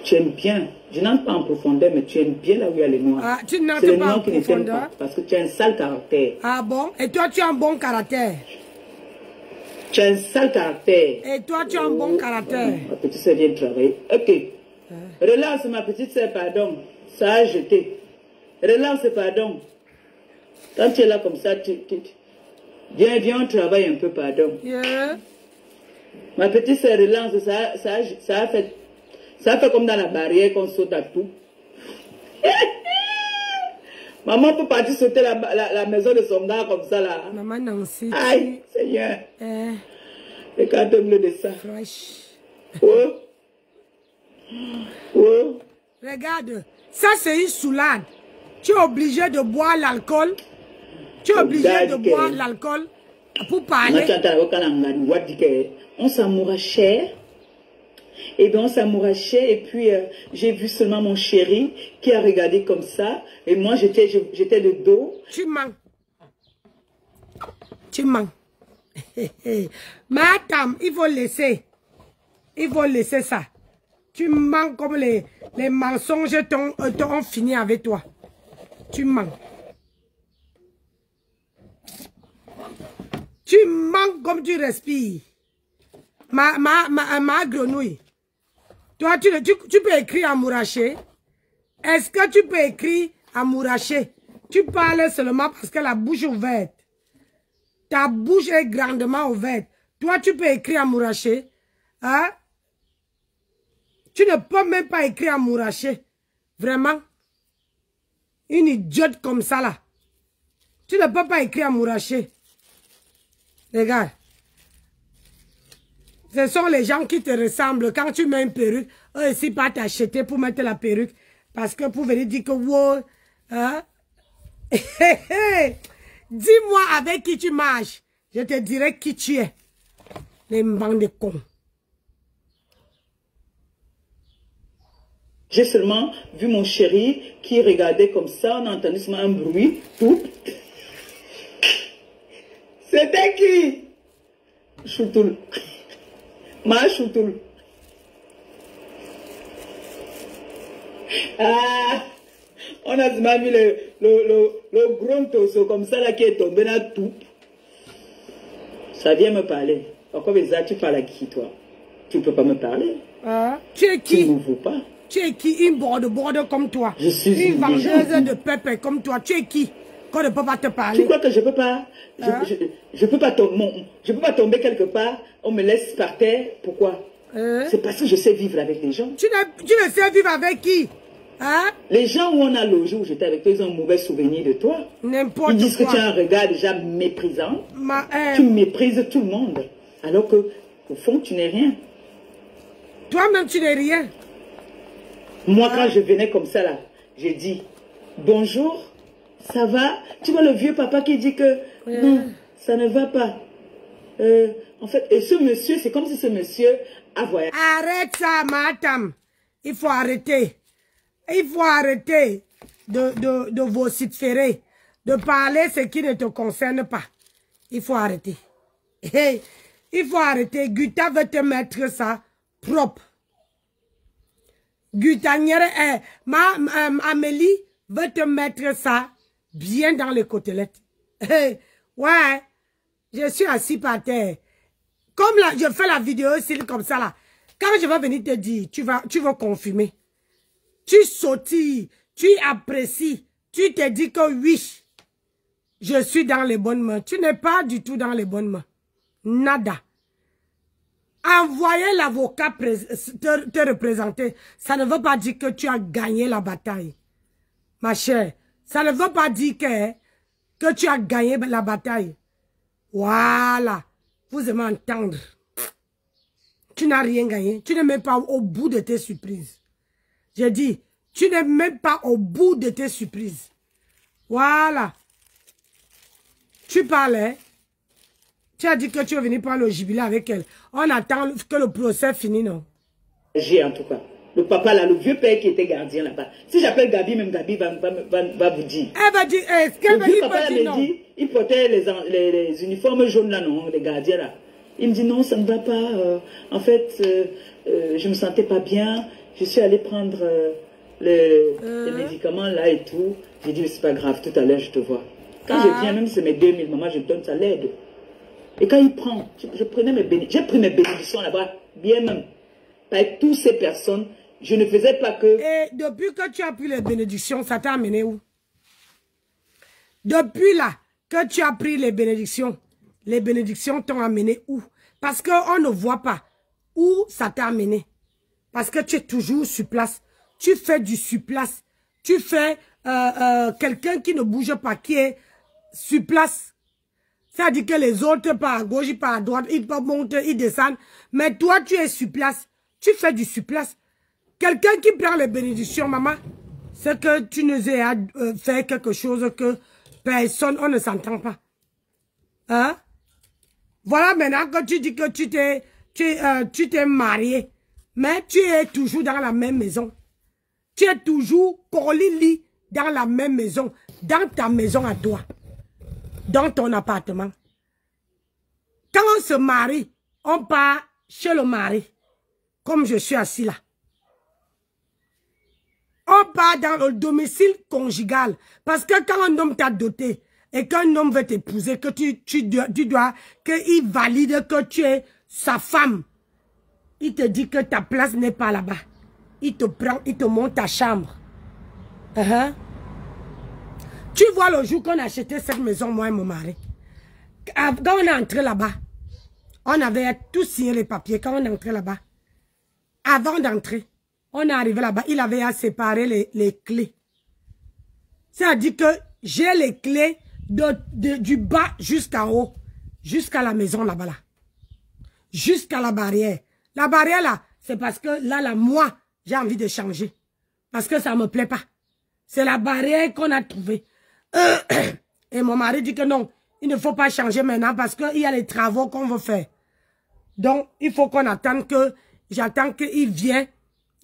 Tu aimes bien. Je n'entre pas en profondeur, mais tu aimes bien là où il y a les noirs. Ah, tu n'entres pas en profondeur? Parce que tu as un sale caractère. Ah bon? Et toi, tu as un bon caractère? Tu as un sale caractère. Et toi, tu as un bon caractère. Ma petite soeur vient travailler. Ok. Relance, ma petite soeur, pardon. Ça a jeté. Relance, pardon. Quand tu es là comme ça, viens, on travaille un peu, pardon. Yeah. Ma petite soeur, relance, ça a fait comme dans la barrière qu'on saute à tout. Maman peut partir sauter la maison de son gars comme ça là. Maman Nancy. Aïe, Seigneur. Regarde le de ça. Fresh. Oh. Oh. Regarde, ça c'est une soulade. Tu es obligé de boire l'alcool. Tu es obligé de boire l'alcool pour parler. On s'amourachait. Et bien on s'amourachait. Et puis j'ai vu seulement mon chéri qui a regardé comme ça. Et moi j'étais de dos. Tu mens. Tu mens. Madame, il faut laisser. Il faut laisser ça. Tu mens comme les mensonges t'ont fini avec toi. Tu mens. Tu mens comme tu respires. Ma grenouille. Toi, tu peux écrire Amouraché. Est-ce que tu peux écrire Amouraché? Tu parles seulement parce que la bouche est ouverte. Ta bouche est grandement ouverte. Toi, tu peux écrire Amouraché. Hein? Tu ne peux même pas écrire Amouraché. Vraiment. Une idiote comme ça, là. Tu ne peux pas écrire Amouraché. Regarde. Ce sont les gens qui te ressemblent. Quand tu mets une perruque, eux aussi pas t'acheter pour mettre la perruque. Parce que pour venir dire que, wow, hein? Dis-moi avec qui tu marches. Je te dirai qui tu es. Les bandes de cons. J'ai seulement vu mon chéri qui regardait comme ça. On a entendu seulement un bruit. Tout. C'était qui? Choutoul. Ma Choutoul. Ah, on a mis le gros torso comme ça là qui est tombé là tout. Ça vient me parler. Pourquoi tu parles à qui toi? Tu ne peux pas me parler. Tu es qui? Tu ne m'ouvres pas. Tu es qui? Une borde comme toi. Je suis une vendeuse de pépé comme toi. Tu es qui? Qu'on ne peut pas te parler. Tu crois que je peux pas? Je peux pas tomber quelque part. On me laisse par terre. Pourquoi? C'est parce que je sais vivre avec les gens. Tu ne sais vivre avec qui? Hein? Les gens où on a logé, où j'étais avec toi, ils ont un mauvais souvenir de toi. N'importe quoi. Ils disent que tu as un regard déjà méprisant. Tu méprises tout le monde. Alors que, au fond, tu n'es rien. Toi-même, tu n'es rien. Moi, quand je venais comme ça, là, j'ai dit, bonjour, ça va? Tu vois le vieux papa qui dit que, non, ça ne va pas. En fait, et ce monsieur, c'est comme si ce monsieur a voyagé. Arrête ça, madame. Il faut arrêter. Il faut arrêter de vociférer, de parler ce qui ne te concerne pas. Il faut arrêter. Hey, il faut arrêter. Guta veut te mettre ça propre. Gutanière, Amélie veut te mettre ça bien dans les côtelettes. Hey, ouais, je suis assis par terre. Comme là, je fais la vidéo ici comme ça là. Quand je vais venir te dire, tu vas confirmer. Tu sautilles, tu apprécies, tu te dis que oui, je suis dans les bonnes mains. Tu n'es pas du tout dans les bonnes mains. Nada. Envoyer l'avocat te représenter, ça ne veut pas dire que tu as gagné la bataille. Ma chère, ça ne veut pas dire que tu as gagné la bataille. Voilà. Vous aimez entendre. Tu n'as rien gagné. Tu n'es même pas au bout de tes surprises. J'ai dit, tu n'es même pas au bout de tes surprises. Voilà. Tu parlais. Tu as dit que tu es venu prendre le jubilé avec elle. On attend que le procès finisse, non? J'ai en tout cas. Le papa là, le vieux père qui était gardien là-bas. Si j'appelle Gabi, même Gabi va vous dire. Elle va dire, est-ce qu'elle va dire pas dire non? Il portait les uniformes jaunes là, non, les gardiens là. Il me dit non, ça ne va pas. En fait, je me sentais pas bien. Je suis allée prendre les médicaments là et tout. J'ai dit, mais c'est pas grave, tout à l'heure je te vois. Quand je viens, même si c'est mes 2000, maman, je te donne ça l'aide. Et quand il prend, j'ai pris mes bénédictions là-bas, bien même. Avec toutes ces personnes, je ne faisais pas que... Et depuis que tu as pris les bénédictions, ça t'a amené où? Depuis là que tu as pris les bénédictions t'ont amené où? Parce qu'on ne voit pas où ça t'a amené. Parce que tu es toujours sur place. Tu fais du sur place. Tu fais quelqu'un qui ne bouge pas, qui est sur place. Ça dit que les autres par à gauche, par à droite, ils peuvent monter, ils descendent. Mais toi, tu es sur place. Tu fais du sur place. Quelqu'un qui prend les bénédictions, maman, c'est que tu nous as fait quelque chose que personne, on ne s'entend pas. Hein? Voilà maintenant que tu dis que tu t'es marié. Mais tu es toujours dans la même maison. Tu es toujours collé dans la même maison. Dans ta maison à toi. Dans ton appartement. Quand on se marie, on part chez le mari. Comme je suis assis là. On part dans le domicile conjugal. Parce que quand un homme t'a doté et qu'un homme veut t'épouser, que tu dois qu'il valide que tu es sa femme. Il te dit que ta place n'est pas là-bas. Il te prend, il te monte ta chambre. Tu vois le jour qu'on a acheté cette maison, moi et mon mari. Quand on est entré là-bas, on avait tout signé les papiers. Quand on est entré là-bas, avant d'entrer, on est arrivé là-bas, il avait à séparer les clés. C'est-à-dire que j'ai les clés du bas jusqu'en haut, jusqu'à la maison là-bas. Là. Jusqu'à la barrière. La barrière là, c'est parce que là, moi, j'ai envie de changer. Parce que ça ne me plaît pas. C'est la barrière qu'on a trouvée. Et mon mari dit que non, il ne faut pas changer maintenant parce qu'il y a les travaux qu'on veut faire. Donc, il faut qu'on attende que, j'attends qu'il vienne,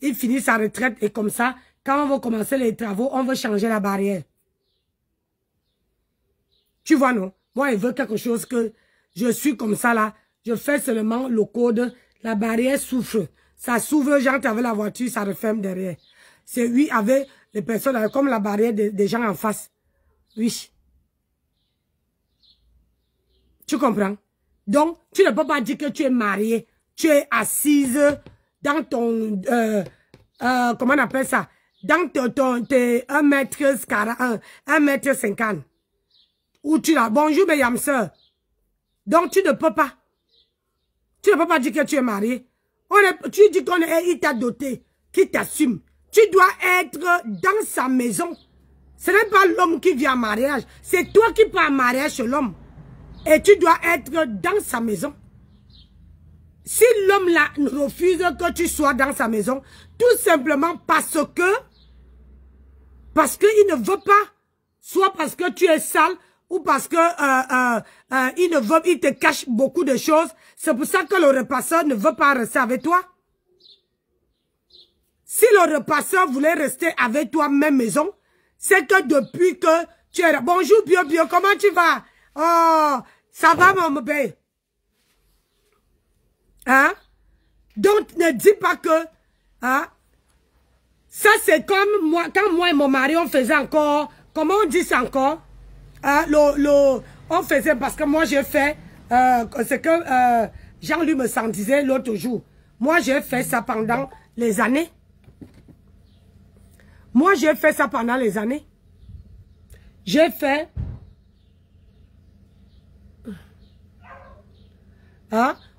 il finisse sa retraite et comme ça, quand on veut commencer les travaux, on veut changer la barrière. Tu vois, non? Moi, il veut quelque chose que je suis comme ça là. Je fais seulement le code. La barrière souffre. Ça s'ouvre, j'entre avec la voiture, ça referme derrière. C'est oui, avec les personnes, comme la barrière des gens en face. Oui. Tu comprends? Donc, tu ne peux pas dire que tu es mariée. Tu es assise dans ton... comment on appelle ça? Dans tes 1m50. Où tu l'as. Bonjour, mes yamseurs. Donc, tu ne peux pas. Tu ne peux pas dire que tu es marié. Tu dis qu'il t'a doté, qu'il t'assume. Tu dois être dans sa maison. Ce n'est pas l'homme qui vient en mariage. C'est toi qui pars en mariage chez l'homme. Et tu dois être dans sa maison. Si l'homme là refuse que tu sois dans sa maison, tout simplement parce qu'il ne veut pas, soit parce que tu es sale, ou parce que il te cache beaucoup de choses. C'est pour ça que le repasseur ne veut pas rester avec toi. Si le repasseur voulait rester avec toi, même maison, c'est que depuis que tu es là. Bonjour Bio Bio, comment tu vas? Oh, ça va mon bébé? Hein? Donc ne dis pas que hein? Ça c'est comme moi, quand moi et mon mari on faisait encore, comment on dit ça encore? On faisait parce que moi j'ai fait ce que Jean-Luc me s'en disait l'autre jour. Moi j'ai fait ça pendant les années. Moi j'ai fait ça pendant les années. J'ai fait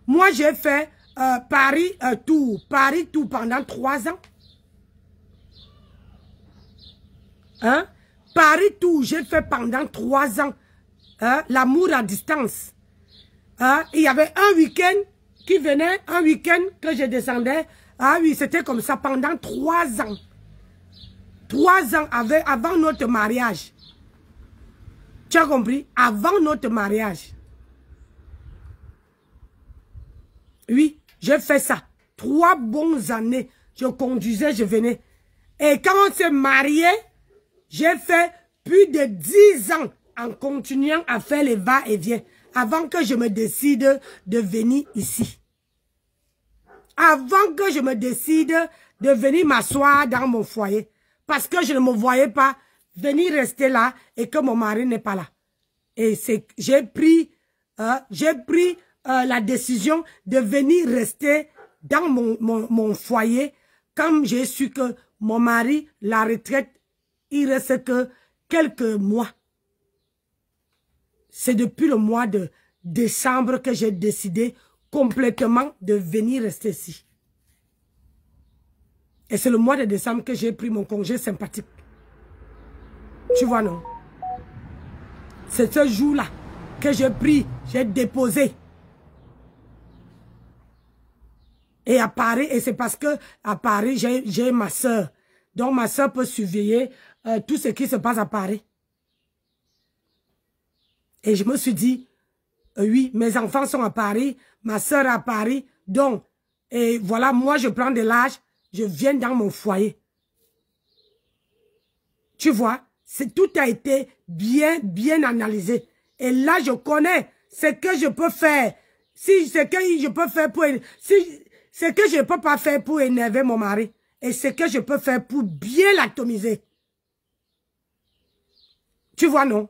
moi j'ai fait Paris-Tours pendant 3 ans. Hein? Paris-Tours, j'ai fait pendant 3 ans. L'amour à distance. Il y avait un week-end qui venait, un week-end que je descendais. Ah oui, c'était comme ça pendant 3 ans. 3 ans avant notre mariage. Tu as compris? Avant notre mariage. Oui, j'ai fait ça. 3 bonnes années. Je conduisais, je venais. Et quand on s'est mariés, j'ai fait plus de 10 ans en continuant à faire les va-et-vient avant que je me décide de venir ici. Avant que je me décide de venir m'asseoir dans mon foyer. Parce que je ne me voyais pas venir rester là et que mon mari n'est pas là. Et j'ai pris la décision de venir rester dans mon foyer quand j'ai su que mon mari, la retraite, il reste que quelques mois. C'est depuis le mois de décembre que j'ai décidé complètement de venir rester ici. Et c'est le mois de décembre que j'ai pris mon congé sympathique. Tu vois, non? C'est ce jour-là que j'ai pris, j'ai déposé. Et à Paris, et c'est parce que à Paris, j'ai ma soeur. Donc ma soeur peut surveiller tout ce qui se passe à Paris. Et je me suis dit, oui, mes enfants sont à Paris, ma soeur est à Paris, donc, et voilà, moi je prends de l'âge, je viens dans mon foyer. Tu vois, tout a été bien analysé. Et là, je connais ce que je peux faire. Si ce que je peux faire pour... ce que je ne peux pas faire pour énerver mon mari. Et ce que je peux faire pour bien l'atomiser. Tu vois, non?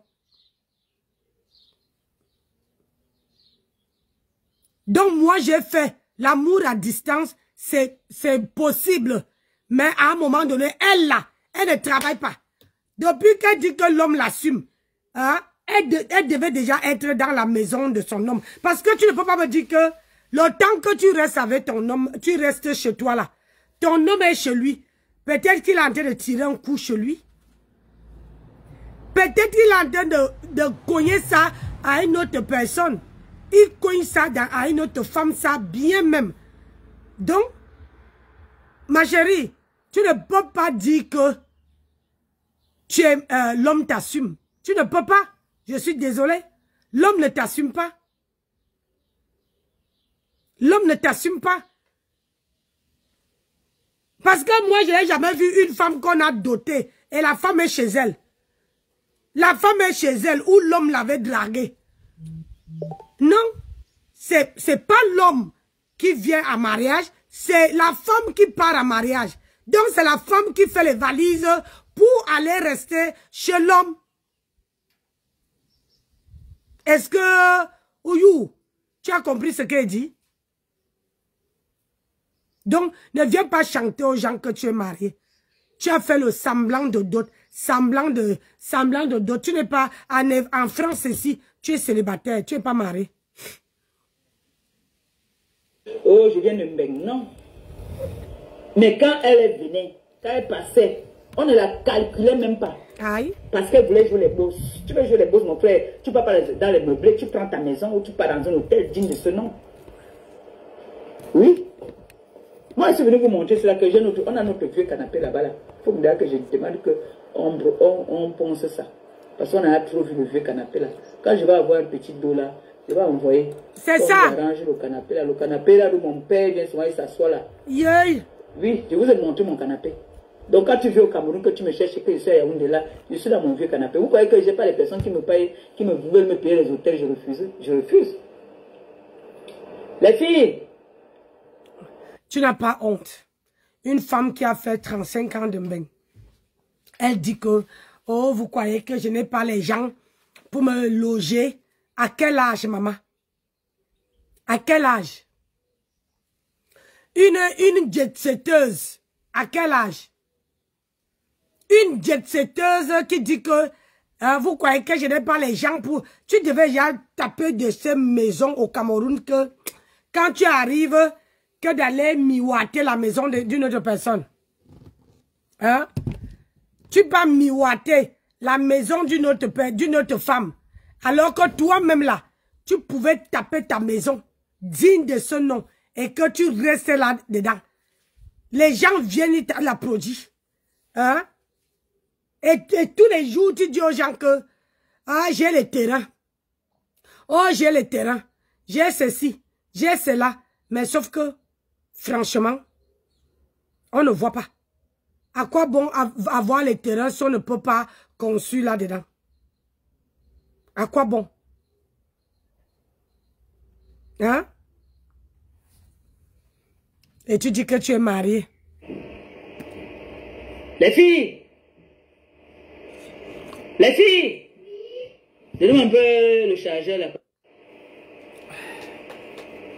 Donc, moi, j'ai fait l'amour à distance. C'est possible. Mais à un moment donné, elle ne travaille pas. Depuis qu'elle dit que l'homme l'assume, hein, elle devait déjà être dans la maison de son homme. Parce que tu ne peux pas me dire que le temps que tu restes avec ton homme, tu restes chez toi là. Ton homme est chez lui. Peut-être qu'il est en train de tirer un coup chez lui. Peut-être qu'il est en train de cogner ça à une autre personne. Il cogne ça à une autre femme, ça bien même. Donc, ma chérie, tu ne peux pas dire que l'homme t'assume. Tu ne peux pas. Je suis désolée. L'homme ne t'assume pas. L'homme ne t'assume pas. Parce que moi, je n'ai jamais vu une femme qu'on a dotée. Et la femme est chez elle. La femme est chez elle où l'homme l'avait draguée. Non, c'est pas l'homme qui vient à mariage, c'est la femme qui part à mariage. Donc c'est la femme qui fait les valises pour aller rester chez l'homme. Est-ce que, Ouyou, tu as compris ce qu'elle dit? Donc, ne viens pas chanter aux gens que tu es marié. Tu as fait le semblant de dot, semblant de dot. Tu n'es pas, en France ici, tu es célibataire, tu n'es pas marié. Oh, je viens de me non. Mais quand elle venait, quand elle passait, on ne la calculait même pas. Aïe. Parce qu'elle voulait jouer les bosses. Tu veux jouer les bosses, mon frère. Tu pars pas dans les meublés, tu prends ta maison ou tu pars dans un hôtel digne de ce nom. Oui. Moi, je suis venu vous montrer cela, que on a notre vieux canapé là-bas. Là. Il faut me dire que je demande qu'on pense ça. Parce qu'on a trop vu le vieux canapé là. Quand je vais avoir un petit dos là, je vais envoyer. C'est ça. Arranger le canapé là. Le canapé là où mon père vient souvent, il s'assoit là. Yeah. Oui, je vous ai montré mon canapé. Donc quand tu viens au Cameroun, que tu me cherches, que je suis à Yaoundé là, je suis dans mon vieux canapé. Vous croyez que je n'ai pas les personnes qui me payent, qui veulent me payer les hôtels, je refuse. Je refuse. Les filles. Tu n'as pas honte. Une femme qui a fait 35 ans de bain. Elle dit que, oh, vous croyez que je n'ai pas les gens pour me loger? À quel âge, maman? À quel âge? Une jet-setteuse. À quel âge? Une jet-setteuse qui dit que vous croyez que je n'ai pas les gens pour... Tu devais déjà taper de ces maisons au Cameroun que quand tu arrives, que d'aller miroiter la maison d'une autre personne. Hein? Tu vas miroiter la maison d'une autre femme. Alors que toi-même là, tu pouvais taper ta maison digne de ce nom et que tu restes là-dedans. Les gens viennent l'applaudir. Hein? Et tous les jours, tu dis aux gens que ah, j'ai le terrain. Oh, j'ai le terrain. J'ai ceci. J'ai cela. Mais sauf que, franchement, on ne voit pas. À quoi bon avoir le terrain si on ne peut pas construire là-dedans? À quoi bon? Hein? Et tu dis que tu es marié. Les filles! Les filles! Donne-moi un peu le chargeur là.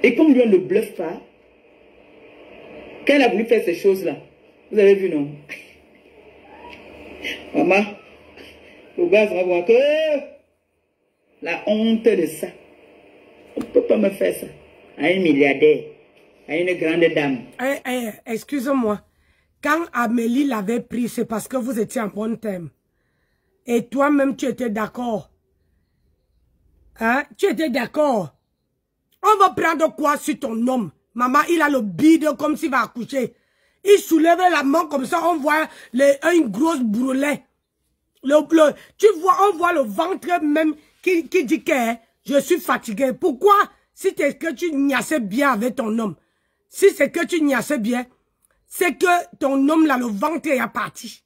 Et comme lui on ne bluffe pas, quand elle a voulu faire ces choses-là, vous avez vu, non? Maman, le gars va voir que la honte de ça. On ne peut pas me faire ça. À un milliardaire, à une grande dame. Excuse-moi. Quand Amélie l'avait pris, c'est parce que vous étiez en bon terme. Et toi-même, tu étais d'accord. Hein? Tu étais d'accord. On va prendre quoi sur ton homme? Maman, il a le bide comme s'il va accoucher. Il soulevait la main comme ça, on voit une grosse brûlée. Tu vois, on voit le ventre même qui dit que je suis fatigué. Pourquoi? Si c'est que tu niassais bien avec ton homme. Si c'est que tu niassais bien, c'est que ton homme là, le ventre est parti.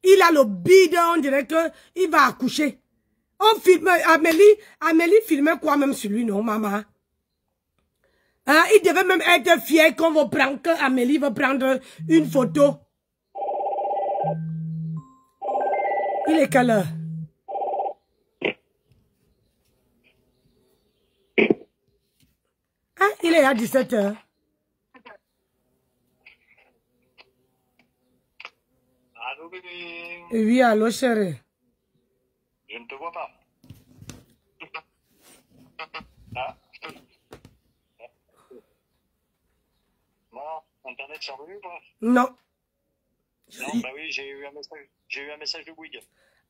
Il a le bide, on dirait qu'il va accoucher. On filme, Amélie filmait quoi même sur lui, non, maman? Hein, il devait même être fier qu'on va prendre, que Amélie va prendre une photo. Il est quelle heure? Hein, il est à 17 h. Allô, bébé? Oui, allô, chérie. Je ne te vois pas. Ah. Non, Internet, c'est revenu ou pas? Non. Non, bah oui, j'ai eu un message de Bouygues.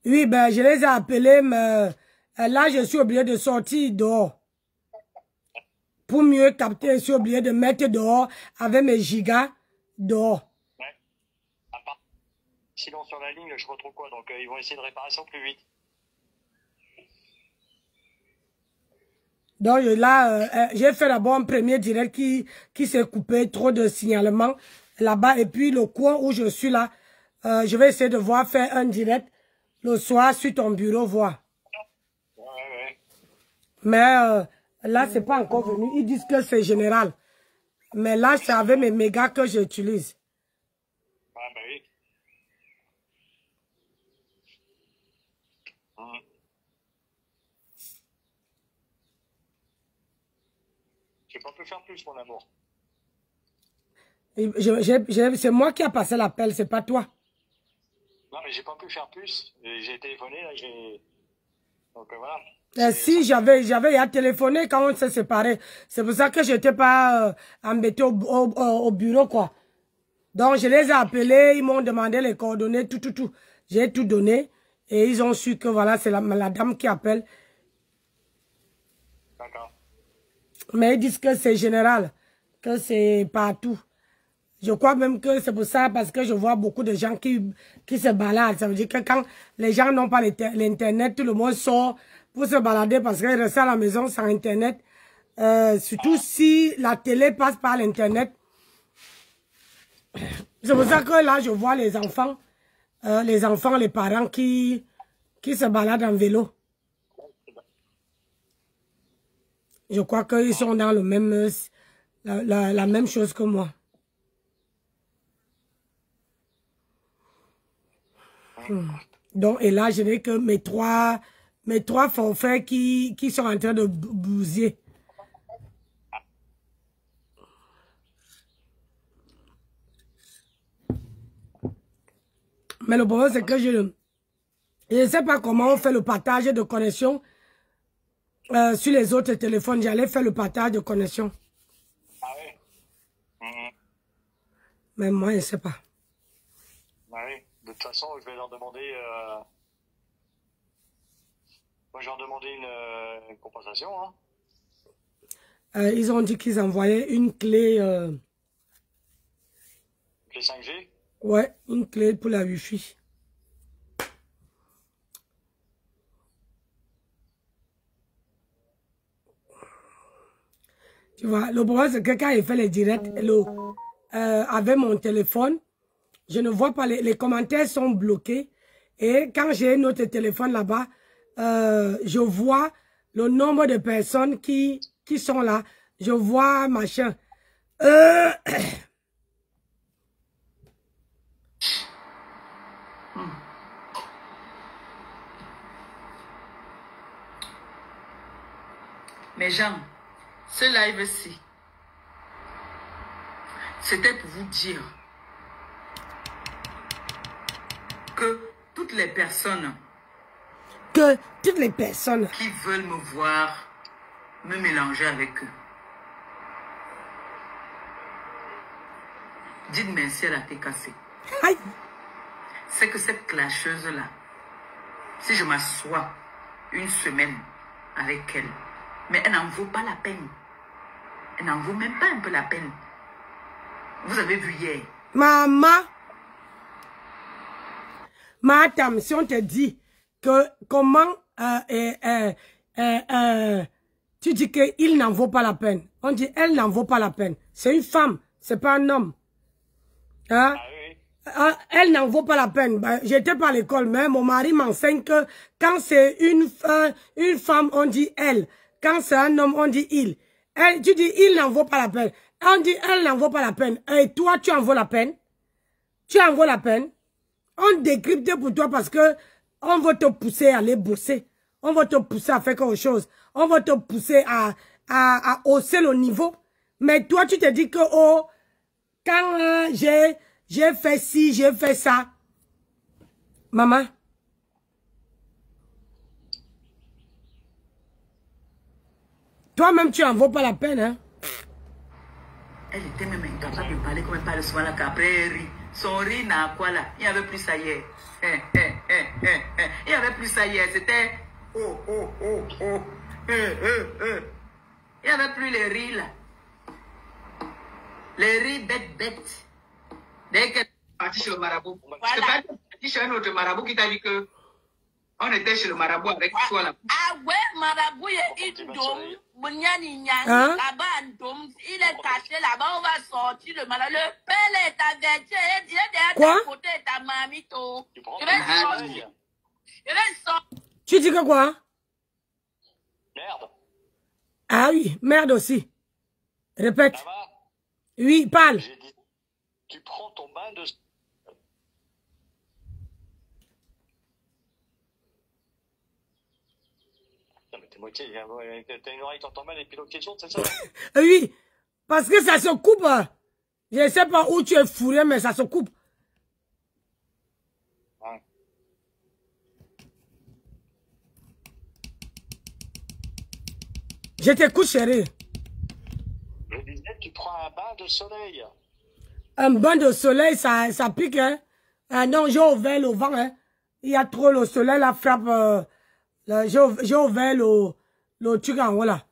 Oui, ben, je les ai appelés, mais là, je suis obligé de sortir dehors. Pour mieux capter, je suis obligé de mettre dehors avec mes gigas dehors. Ouais. À part, sinon, sur la ligne, je retrouve quoi? Donc, ils vont essayer de réparer ça au plus vite. Donc là, j'ai fait d'abord un premier direct qui s'est coupé, trop de signalements là-bas. Et puis le coin où je suis là, je vais essayer de voir faire un direct le soir sur ton bureau, voir. Ouais. Mais là, c'est pas encore venu. Ils disent que c'est général. Mais là, c'est avec mes mégas que j'utilise. Ah, bah oui. J'ai pas pu faire plus, mon amour. C'est moi qui a passé l'appel, c'est pas toi. Non, mais j'ai pas pu faire plus. J'ai téléphoné, là, j'ai... Donc, voilà. Si, j'avais à téléphoner quand on s'est séparés. C'est pour ça que je n'étais pas embêté au bureau, quoi. Donc, je les ai appelés, ils m'ont demandé les coordonnées, tout. J'ai tout donné. Et ils ont su que, voilà, c'est la dame qui appelle. D'accord. Mais ils disent que c'est général, que c'est partout. Je crois même que c'est pour ça, parce que je vois beaucoup de gens qui se baladent. Ça veut dire que quand les gens n'ont pas l'Internet, tout le monde sort pour se balader parce qu'ils restent à la maison sans Internet. Surtout si la télé passe par l'Internet. C'est pour ça que là, je vois les enfants, les parents qui se baladent en vélo. Je crois qu'ils sont dans le même, la même chose que moi. Donc, et là, je n'ai que mes trois forfaits qui sont en train de bousiller. Mais le problème, c'est que je ne sais pas comment on fait le partage de connexion sur les autres téléphones. J'allais faire le partage de connexion. Ah oui. Mais moi, je ne sais pas. Ah oui. De toute façon, je vais leur demander... Moi, je vais leur demander une compensation. Hein. Ils ont dit qu'ils envoyaient une clé... Clé 5G? Ouais, une clé pour la Wi-Fi. Tu vois, le problème, c'est que quand il fait les directs, avec mon téléphone, je ne vois pas, les commentaires sont bloqués. Et quand j'ai un autre téléphone là-bas, je vois le nombre de personnes qui sont là. Je vois machin. Mes gens, ce live-ci, c'était pour vous dire que toutes les personnes qui veulent me voir me mélanger avec eux, dites merci à la TKC. Aïe. C'est que cette clasheuse-là, si je m'assois une semaine avec elle, mais elle n'en vaut pas la peine. Elle n'en vaut même pas un peu la peine. Vous avez vu hier. Maman, madame, si on te dit que comment tu dis qu'il n'en vaut pas la peine. On dit elle n'en vaut pas la peine. C'est une femme, c'est pas un homme. Hein? Ah oui. Elle n'en vaut pas la peine. Ben, j'étais pas à l'école, mais mon mari m'enseigne que quand c'est une femme, on dit elle. Quand c'est un homme, on dit il. Elle, tu dis il n'en vaut pas la peine. On dit elle n'en vaut pas la peine. Et toi, tu en vaut la peine? Tu en vaut la peine? On décrypte pour toi parce que on va te pousser à aller bosser. On va te pousser à faire quelque chose. On va te pousser à hausser le niveau. Mais toi, tu te dis que, oh, quand j'ai fait ci, j'ai fait ça. Maman. Toi-même, tu en vaut pas la peine, hein? Elle était même incapable de parler comme elle parle souvent là, qu'après elle rit. Son rire n'a quoi là? Il n'y avait plus ça hier. Il n'y avait plus ça hier. C'était... Oh. Il n'y avait plus les rires là. Les rires bêtes. Dès qu'elle est partie chez le marabout. Voilà. C'est pas partie chez un autre marabout qui t'a dit que on était chez le marabout avec toi là. Ah ouais, marabout est une dôme. Hein? Là-bas, un dôme. Il est caché là-bas, on va sortir le marabout. Le père est averti. Il est derrière ta côté, ta mamito. Je vais sortir. Tu dis que quoi? Merde. Ah oui, merde aussi. Répète. Ça va? Oui, parle. J'ai dit, tu prends ton bain de... Non, mais t'es moitié, t'as une oreille, t'entends mal, et puis l'autre question, c'est ça? Oui, parce que ça se coupe. Je ne sais pas où tu es fourré, mais ça se coupe. Ouais. Je t'écoute, chérie. Je disais, tu prends un bain de soleil. Un bain de soleil, ça pique, hein. Non, j'ai ouvert le vent, hein. Il y a trop le soleil, la frappe. J'ai ouvert le truc en haut, là.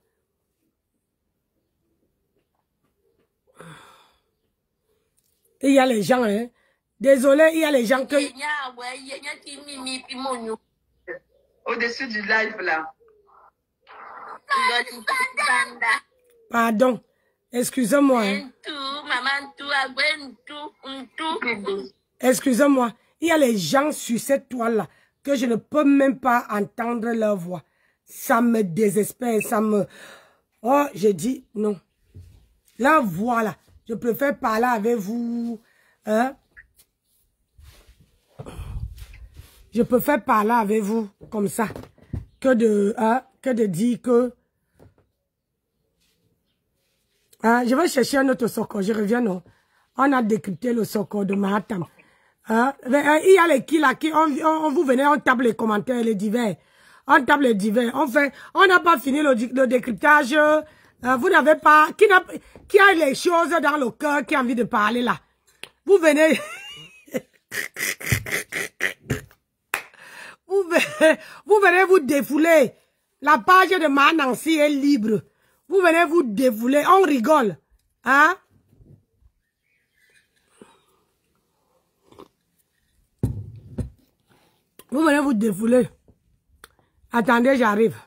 Il y a les gens, hein. Désolé, il y a les gens que... Au-dessus du live, là. Pardon. Excusez-moi. Hein. Excusez-moi. Il y a les gens sur cette toile-là que je ne peux même pas entendre leur voix. Ça me désespère, ça me... Oh, j'ai dit non. La voix, là, je préfère parler avec vous. Hein? Je préfère parler avec vous comme ça que de dire que... je vais chercher un autre socor, je reviens, non. On a décrypté le socor de Mahatam. Il y a les qui là, on vous venez, on tape les commentaires, les divers. On tape les divers. On n'a pas fini le décryptage. Vous n'avez pas, qui a les choses dans le cœur, qui a envie de parler là. Vous venez, vous venez vous défouler. La page de Ma Nancy est libre. Vous venez vous défouler. On rigole. Hein? Vous venez vous défouler. Attendez, j'arrive.